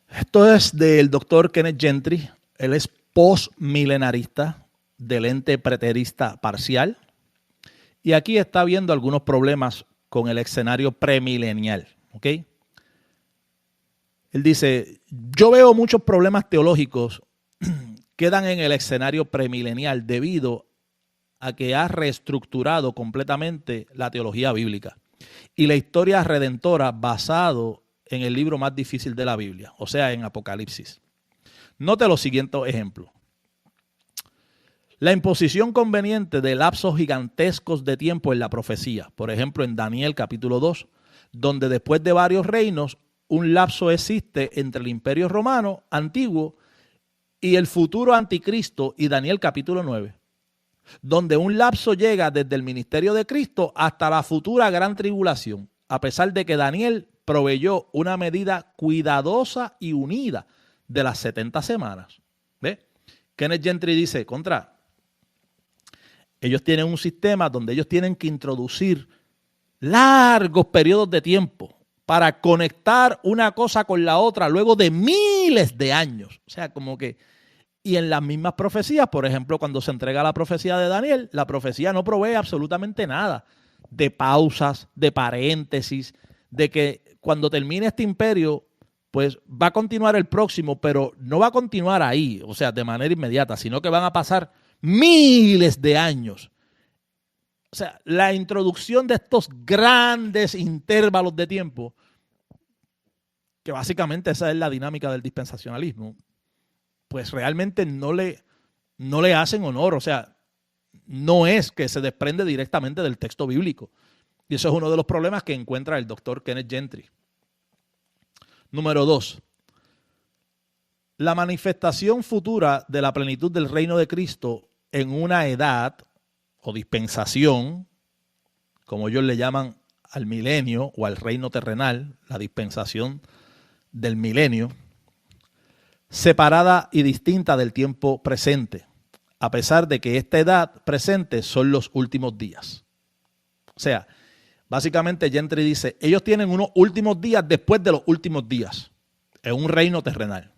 Esto es del doctor Kenneth Gentry. Él es postmilenarista del ente preterista parcial. Y aquí está viendo algunos problemas con el escenario premilenial. ¿Ok? Él dice, yo veo muchos problemas teológicos que dan en el escenario premilenial debido a que ha reestructurado completamente la teología bíblica y la historia redentora basado en el libro más difícil de la Biblia, o sea, en Apocalipsis. Note los siguientes ejemplos. La imposición conveniente de lapsos gigantescos de tiempo en la profecía, por ejemplo, en Daniel capítulo 2, donde después de varios reinos, un lapso existe entre el imperio romano antiguo y el futuro anticristo, y Daniel capítulo 9. Donde un lapso llega desde el ministerio de Cristo hasta la futura gran tribulación, a pesar de que Daniel proveyó una medida cuidadosa y unida de las 70 semanas. ¿Ve? Kenneth Gentry dice, ellos tienen un sistema donde ellos tienen que introducir largos periodos de tiempo para conectar una cosa con la otra luego de miles de años. O sea, como que... Y en las mismas profecías, por ejemplo, cuando se entrega la profecía de Daniel, la profecía no provee absolutamente nada de pausas, de paréntesis, de que cuando termine este imperio, pues va a continuar el próximo, pero no va a continuar ahí, o sea, de manera inmediata, sino que van a pasar miles de años. O sea, la introducción de estos grandes intervalos de tiempo, que básicamente esa es la dinámica del dispensacionalismo, pues realmente no le hacen honor, o sea, no es que se desprende directamente del texto bíblico. Y eso es uno de los problemas que encuentra el doctor Kenneth Gentry. Número 2. La manifestación futura de la plenitud del reino de Cristo en una edad o dispensación, como ellos le llaman al milenio o al reino terrenal, la dispensación del milenio, separada y distinta del tiempo presente, a pesar de que esta edad presente son los últimos días. O sea, básicamente Gentry dice, ellos tienen unos últimos días después de los últimos días, en un reino terrenal.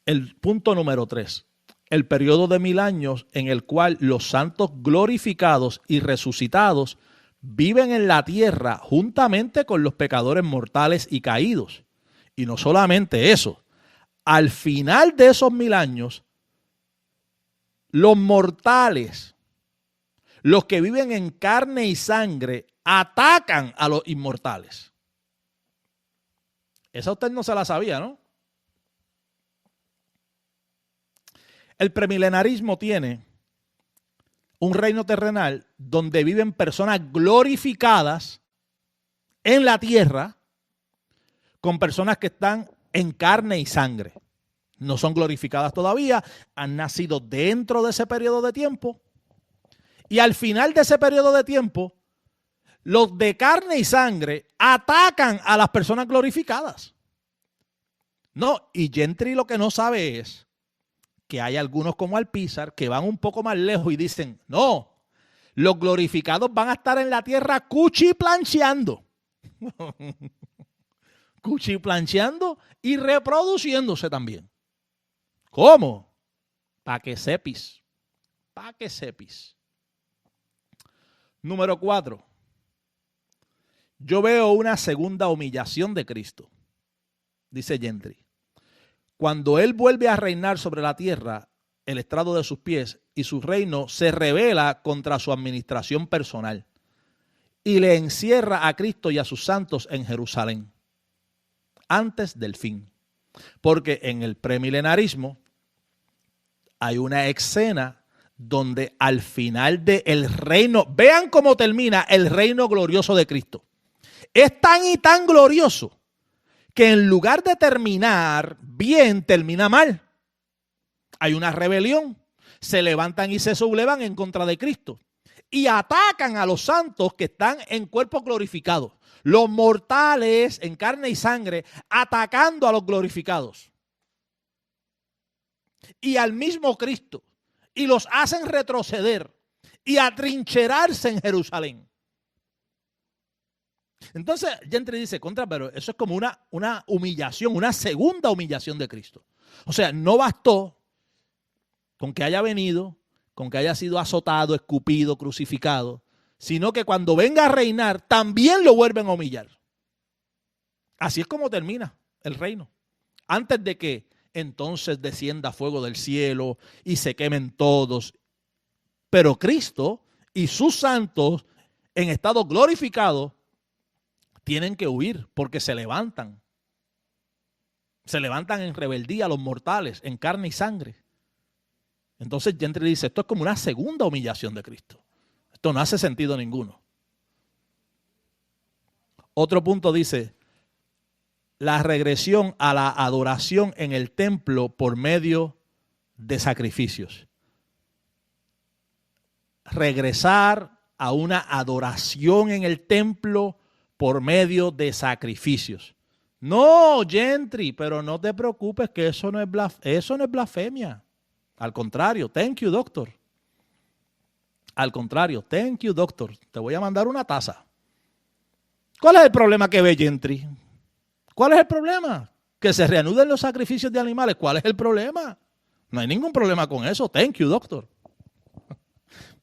El punto número 3, el periodo de 1000 años en el cual los santos glorificados y resucitados viven en la tierra juntamente con los pecadores mortales y caídos. Y no solamente eso, al final de esos 1000 años, los mortales, los que viven en carne y sangre, atacan a los inmortales. Esa usted no se la sabía, ¿no? El premilenarismo tiene un reino terrenal donde viven personas glorificadas en la tierra con personas que están en carne y sangre. No son glorificadas todavía, han nacido dentro de ese periodo de tiempo. Y al final de ese periodo de tiempo, los de carne y sangre atacan a las personas glorificadas. No, y Gentry lo que no sabe es que hay algunos como Alpizar que van un poco más lejos y dicen, no, los glorificados van a estar en la tierra cuchiplancheando. Cuchiplancheando y reproduciéndose también. ¿Cómo? Pa' que sepis. Pa' que sepis. Número 4. Yo veo una segunda humillación de Cristo, dice Gentry. Cuando Él vuelve a reinar sobre la tierra, el estrado de sus pies y su reino se revela contra su administración personal y le encierra a Cristo y a sus santos en Jerusalén antes del fin. Porque en el premilenarismo hay una escena donde al final del reino, vean cómo termina el reino glorioso de Cristo. Es tan y tan glorioso que en lugar de terminar bien, termina mal. Hay una rebelión. Se levantan y se sublevan en contra de Cristo y atacan a los santos que están en cuerpos glorificados. Los mortales en carne y sangre atacando a los glorificados y al mismo Cristo, y los hacen retroceder y atrincherarse en Jerusalén. Entonces Gentry dice, pero eso es como una humillación, una segunda humillación de Cristo. O sea, no bastó con que haya venido, con que haya sido azotado, escupido, crucificado, sino que cuando venga a reinar también lo vuelven a humillar. Así es como termina el reino. Antes de que entonces descienda fuego del cielo y se quemen todos. Pero Cristo y sus santos en estado glorificado tienen que huir porque se levantan. Se levantan en rebeldía los mortales, en carne y sangre. Entonces Gentry dice, esto es como una segunda humillación de Cristo. Esto no hace sentido ninguno. Otro punto dice, la regresión a la adoración en el templo por medio de sacrificios. Regresar a una adoración en el templo por medio de sacrificios. No, Gentry, pero no te preocupes que eso no es blasfemia. Al contrario, thank you, doctor. Al contrario, thank you, doctor. Te voy a mandar una taza. ¿Cuál es el problema que ve Gentry? ¿Cuál es el problema? Que se reanuden los sacrificios de animales. ¿Cuál es el problema? No hay ningún problema con eso. Thank you, doctor.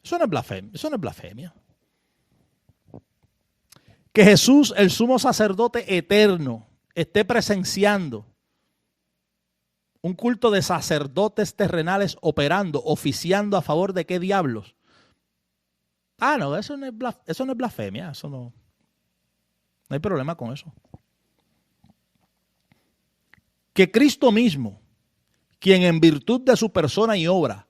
Eso no es blasfemia. Eso no es blasfemia. Que Jesús, el sumo sacerdote eterno, esté presenciando un culto de sacerdotes terrenales operando, oficiando a favor de qué diablos. No, eso no es blasfemia, eso no hay problema con eso. Que Cristo mismo, quien en virtud de su persona y obra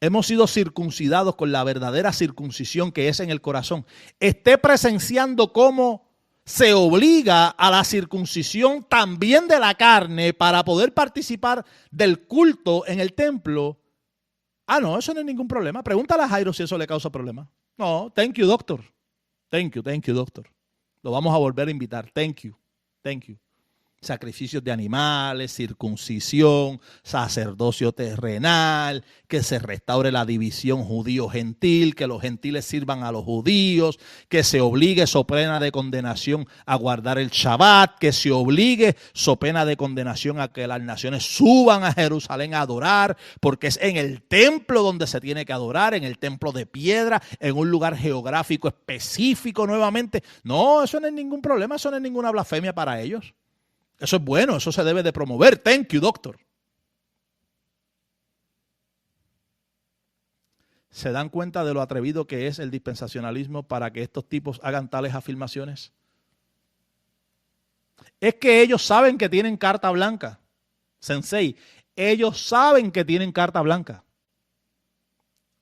hemos sido circuncidados con la verdadera circuncisión que es en el corazón, esté presenciando cómo se obliga a la circuncisión también de la carne para poder participar del culto en el templo. No, eso no es ningún problema. Pregúntale a Jairo si eso le causa problema. No, thank you, doctor. Thank you, doctor. Lo vamos a volver a invitar. Thank you. Sacrificios de animales, circuncisión, sacerdocio terrenal, que se restaure la división judío-gentil, que los gentiles sirvan a los judíos, que se obligue so pena de condenación a guardar el Shabbat, que se obligue so pena de condenación a que las naciones suban a Jerusalén a adorar, porque es en el templo donde se tiene que adorar, en el templo de piedra, en un lugar geográfico específico nuevamente. No, eso no es ningún problema, eso no es ninguna blasfemia para ellos. Eso es bueno, eso se debe de promover. Thank you, doctor. ¿Se dan cuenta de lo atrevido que es el dispensacionalismo para que estos tipos hagan tales afirmaciones? Es que ellos saben que tienen carta blanca. Sensei, ellos saben que tienen carta blanca.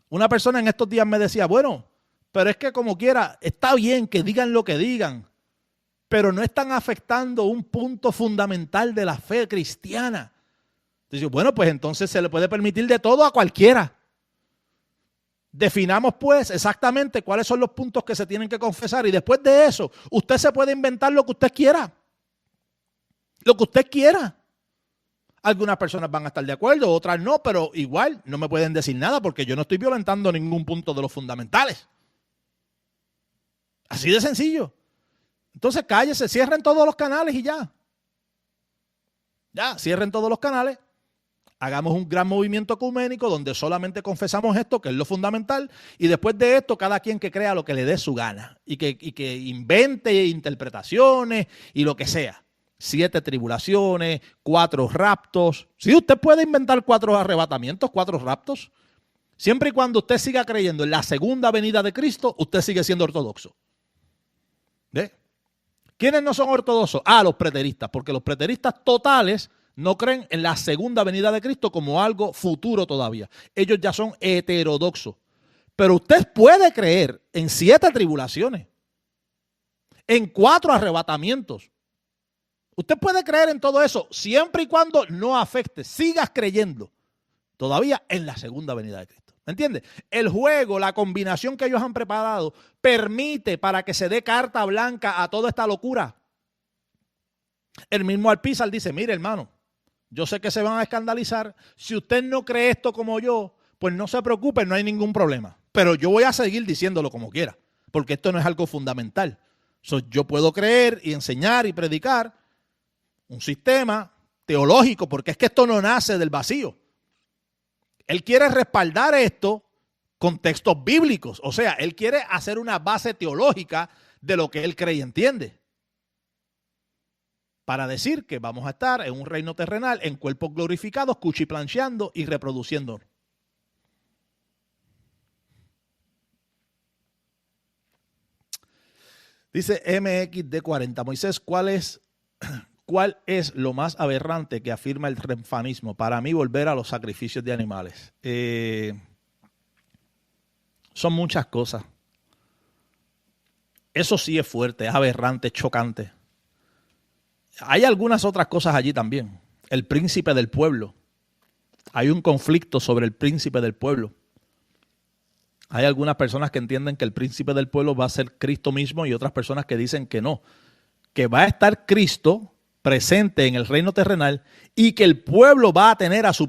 Una persona en estos días me decía, bueno, pero es que como quiera, está bien que digan lo que digan, pero no están afectando un punto fundamental de la fe cristiana. Entonces, bueno, pues entonces se le puede permitir de todo a cualquiera. Definamos pues exactamente cuáles son los puntos que se tienen que confesar y después de eso, usted se puede inventar lo que usted quiera. Lo que usted quiera. Algunas personas van a estar de acuerdo, otras no, pero igual no me pueden decir nada porque yo no estoy violentando ningún punto de los fundamentales. Así de sencillo. Entonces cállese, cierren todos los canales y ya. Ya, cierren todos los canales. Hagamos un gran movimiento ecuménico donde solamente confesamos esto, que es lo fundamental, y después de esto cada quien que crea lo que le dé su gana y que invente interpretaciones y lo que sea. 7 tribulaciones, 4 raptos. Sí, usted puede inventar 4 arrebatamientos, 4 raptos. Siempre y cuando usted siga creyendo en la segunda venida de Cristo, usted sigue siendo ortodoxo. ¿Ve? ¿Quiénes no son ortodoxos? Los preteristas, porque los preteristas totales no creen en la segunda venida de Cristo como algo futuro todavía. Ellos ya son heterodoxos. Pero usted puede creer en 7 tribulaciones, en 4 arrebatamientos. Usted puede creer en todo eso siempre y cuando no afecte, sigas creyendo todavía en la segunda venida de Cristo. ¿Me entiende? El juego, la combinación que ellos han preparado permite para que se dé carta blanca a toda esta locura. El mismo Alpizar dice, mire hermano, yo sé que se van a escandalizar. Si usted no cree esto como yo, pues no se preocupe, no hay ningún problema. Pero yo voy a seguir diciéndolo como quiera, porque esto no es algo fundamental. Yo puedo creer y enseñar y predicar un sistema teológico, porque es que esto no nace del vacío. Él quiere respaldar esto con textos bíblicos. O sea, él quiere hacer una base teológica de lo que él cree y entiende. Para decir que vamos a estar en un reino terrenal, en cuerpos glorificados, cuchiplancheando y reproduciendo. Dice MXD40, Moisés, ¿cuál es lo más aberrante que afirma el renfanismo? Para mí, volver a los sacrificios de animales. Son muchas cosas. Eso sí es fuerte, es aberrante, es chocante. Hay algunas otras cosas allí también. El príncipe del pueblo. Hay un conflicto sobre el príncipe del pueblo. Hay algunas personas que entienden que el príncipe del pueblo va a ser Cristo mismo y otras personas que dicen que no. Que va a estar Cristo presente en el reino terrenal y que el pueblo va a tener a su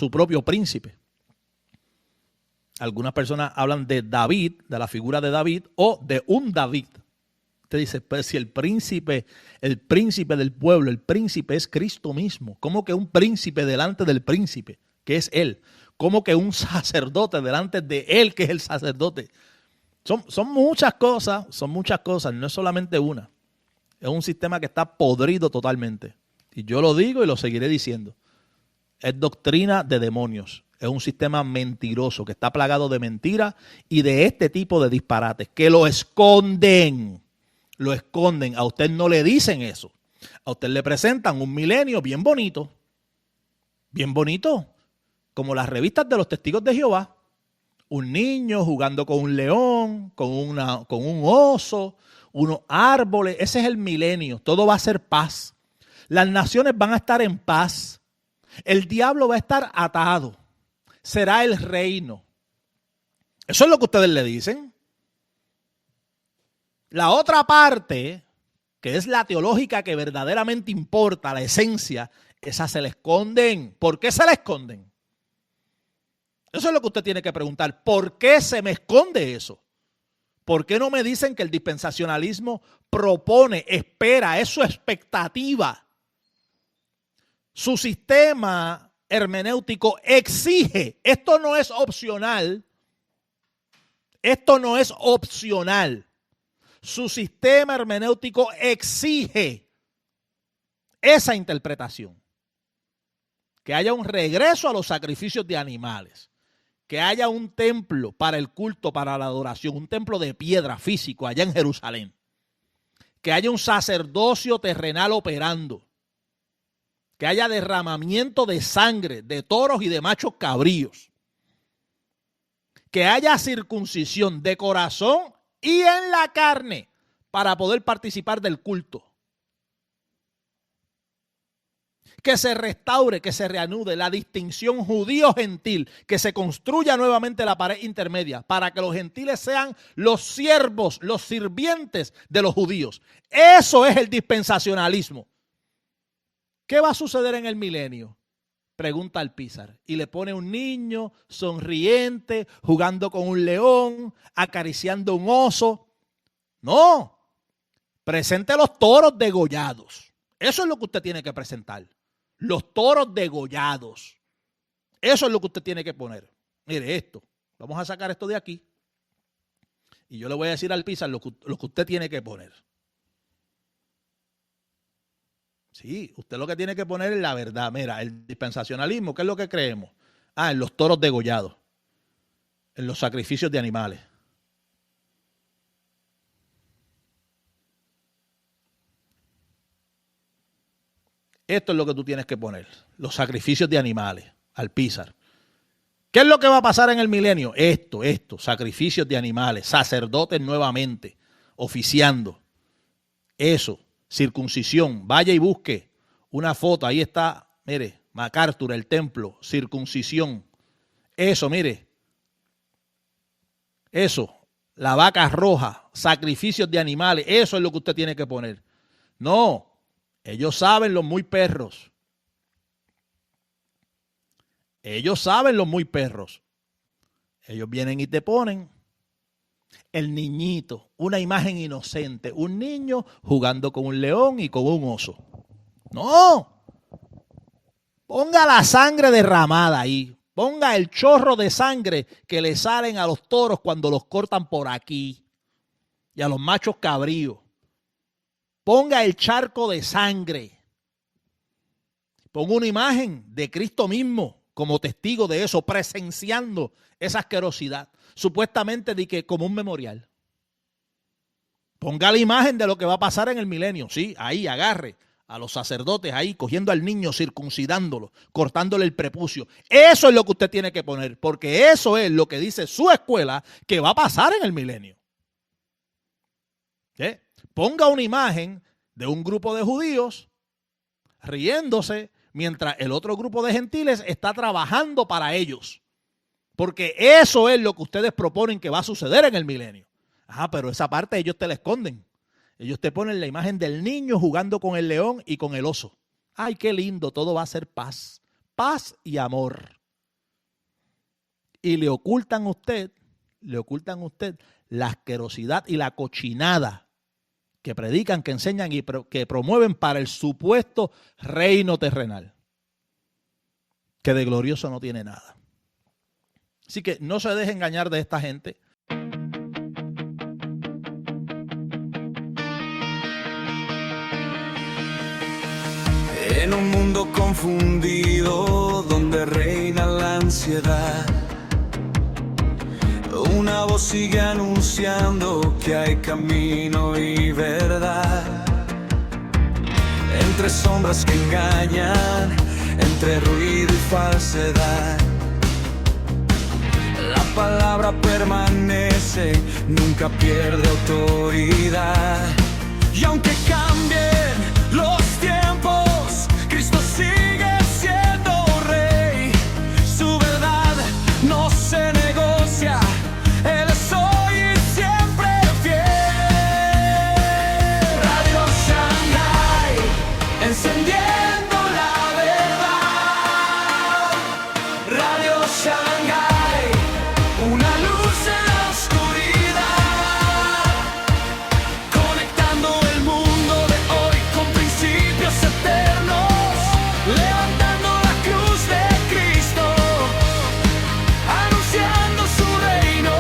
propio príncipe. Algunas personas hablan de David, de la figura de David o de un David. Usted dice, pues si el príncipe del pueblo, el príncipe es Cristo mismo. ¿Cómo que un príncipe delante del príncipe, que es él? ¿Cómo que un sacerdote delante de él, que es el sacerdote? Son muchas cosas, no es solamente una. Es un sistema que está podrido totalmente. Y yo lo digo y lo seguiré diciendo. Es doctrina de demonios. Es un sistema mentiroso que está plagado de mentiras y de este tipo de disparates que lo esconden. Lo esconden. A usted no le dicen eso. A usted le presentan un milenio bien bonito. Bien bonito. Como las revistas de los testigos de Jehová. Un niño jugando con un león, con un oso, unos árboles. Ese es el milenio. Todo va a ser paz. Las naciones van a estar en paz. El diablo va a estar atado. Será el reino. Eso es lo que ustedes le dicen. La otra parte, que es la teológica que verdaderamente importa, la esencia, esa se la esconden. ¿Por qué se la esconden? Eso es lo que usted tiene que preguntar. ¿Por qué se me esconde eso? ¿Por qué no me dicen que el dispensacionalismo propone, espera, es su expectativa? Su sistema hermenéutico exige. Esto no es opcional. Esto no es opcional. Su sistema hermenéutico exige esa interpretación. Que haya un regreso a los sacrificios de animales. Que haya un templo para el culto, para la adoración. Un templo de piedra físico allá en Jerusalén. Que haya un sacerdocio terrenal operando. Que haya derramamiento de sangre de toros y de machos cabríos. Que haya circuncisión de corazón y en la carne para poder participar del culto. Que se restaure, que se reanude la distinción judío-gentil, que se construya nuevamente la pared intermedia para que los gentiles sean los siervos, los sirvientes de los judíos. Eso es el dispensacionalismo. ¿Qué va a suceder en el milenio? Pregunta Alpizar. Y le pone un niño sonriente, jugando con un león, acariciando un oso. No. Presente los toros degollados. Eso es lo que usted tiene que presentar. Los toros degollados. Eso es lo que usted tiene que poner. Mire esto. Vamos a sacar esto de aquí. Y yo le voy a decir al Pizar lo que usted tiene que poner. Sí, usted lo que tiene que poner es la verdad. Mira, el dispensacionalismo, ¿qué es lo que creemos? En los toros degollados. En los sacrificios de animales. Esto es lo que tú tienes que poner. Los sacrificios de animales. Al Pizar. ¿Qué es lo que va a pasar en el milenio? Esto, sacrificios de animales, sacerdotes nuevamente, oficiando. Eso, circuncisión. Vaya y busque una foto, ahí está, mire, MacArthur, el templo, circuncisión. Eso, mire. Eso, la vaca roja, sacrificios de animales, eso es lo que usted tiene que poner. No, ellos saben los muy perros. Ellos saben los muy perros. Ellos vienen y te ponen el niñito, una imagen inocente, un niño jugando con un león y con un oso. No. Ponga la sangre derramada ahí. Ponga el chorro de sangre que le salen a los toros cuando los cortan por aquí y a los machos cabríos. Ponga el charco de sangre. Ponga una imagen de Cristo mismo como testigo de eso, presenciando esa asquerosidad, supuestamente de que como un memorial. Ponga la imagen de lo que va a pasar en el milenio, sí, ahí agarre a los sacerdotes ahí, cogiendo al niño, circuncidándolo, cortándole el prepucio. Eso es lo que usted tiene que poner, porque eso es lo que dice su escuela que va a pasar en el milenio. ¿Qué? Ponga una imagen de un grupo de judíos riéndose, mientras el otro grupo de gentiles está trabajando para ellos. Porque eso es lo que ustedes proponen que va a suceder en el milenio. Pero esa parte ellos te la esconden. Ellos te ponen la imagen del niño jugando con el león y con el oso. Ay, qué lindo, todo va a ser paz. Paz y amor. Y le ocultan a usted la asquerosidad y la cochinada que predican, que enseñan y que promueven para el supuesto reino terrenal, que de glorioso no tiene nada. Así que no se deje engañar de esta gente. En un mundo confundido donde reina la ansiedad, una voz sigue anunciando que hay camino y verdad. Entre sombras que engañan, entre ruido y falsedad, la palabra permanece, nunca pierde autoridad. Y aunque cambien los tiempos, Cristo sigue siendo Rey. Su verdad no se negocia. Él es hoy y siempre fiel. Radio Shanghai, encendiendo la verdad. Radio Shanghai, una luz en la oscuridad, conectando el mundo de hoy con principios eternos, levantando la cruz de Cristo, anunciando su reino.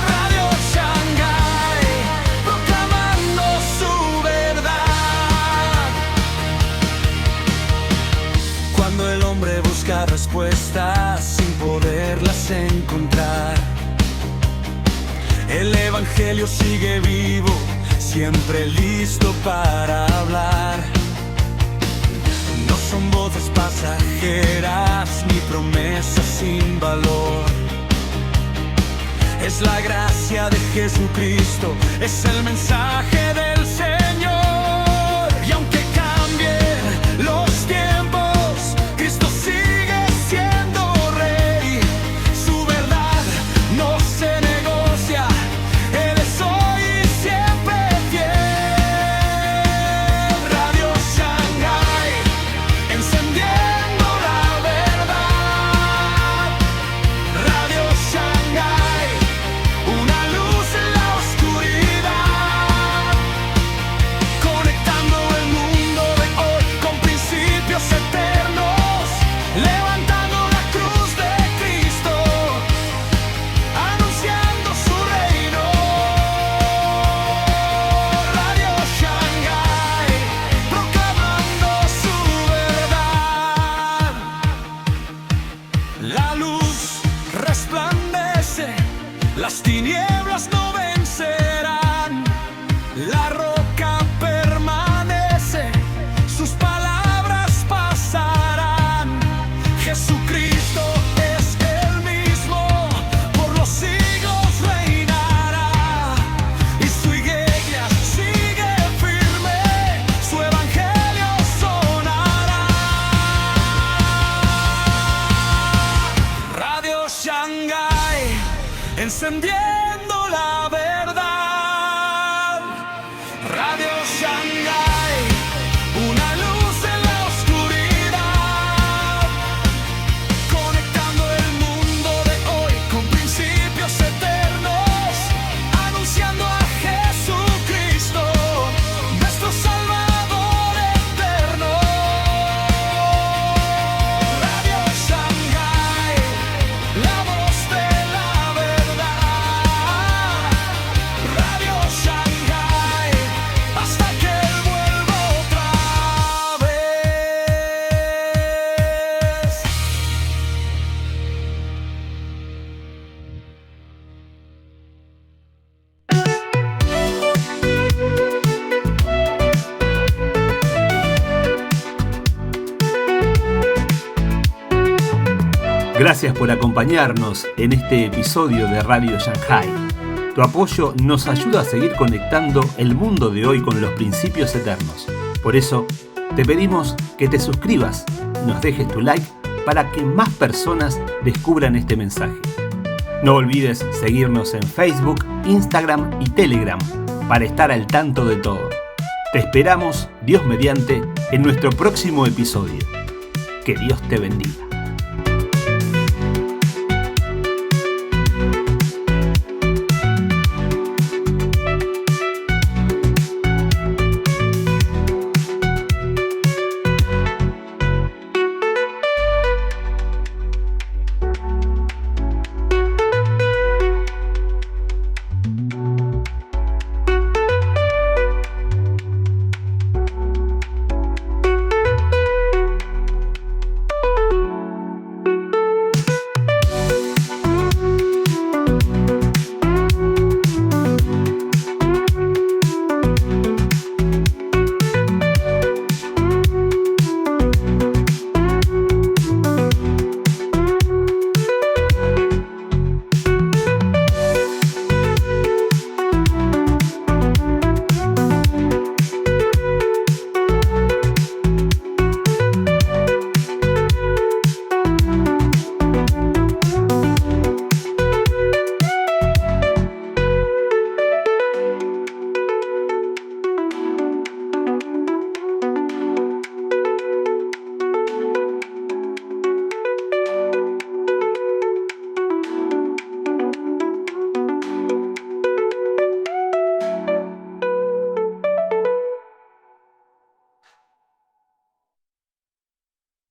Radio Shanghai, proclamando su verdad. Cuando el hombre busca respuestas sin poderlas encontrar, el evangelio sigue vivo, siempre listo para hablar. No son voces pasajeras ni promesas sin valor. Es la gracia de Jesucristo, es el mensaje del Señor. Y aunque cambien los tiempos, Cristo sigue siendo Rey. Su verdad no se negocia. Él es hoy y siempre fiel. Radio Shanghai, encendiendo la verdad. Radio Shanghai, una luz en la oscuridad, defendiendo la verdad. Radio Shanghai, una luz en la oscuridad, conectando el mundo de hoy con principios eternos, anunciando a Jesucristo, nuestro Salvador eterno. Radio Shanghai, la voz de la verdad. Radio Shanghai, hasta que Él vuelva otra vez. Gracias por acompañarnos en este episodio de Radio Shanghai. Tu apoyo nos ayuda a seguir conectando el mundo de hoy con los principios eternos. Por eso, te pedimos que te suscribas, nos dejes tu like para que más personas descubran este mensaje. No olvides seguirnos en Facebook, Instagram y Telegram para estar al tanto de todo. Te esperamos, Dios mediante, en nuestro próximo episodio. Que Dios te bendiga.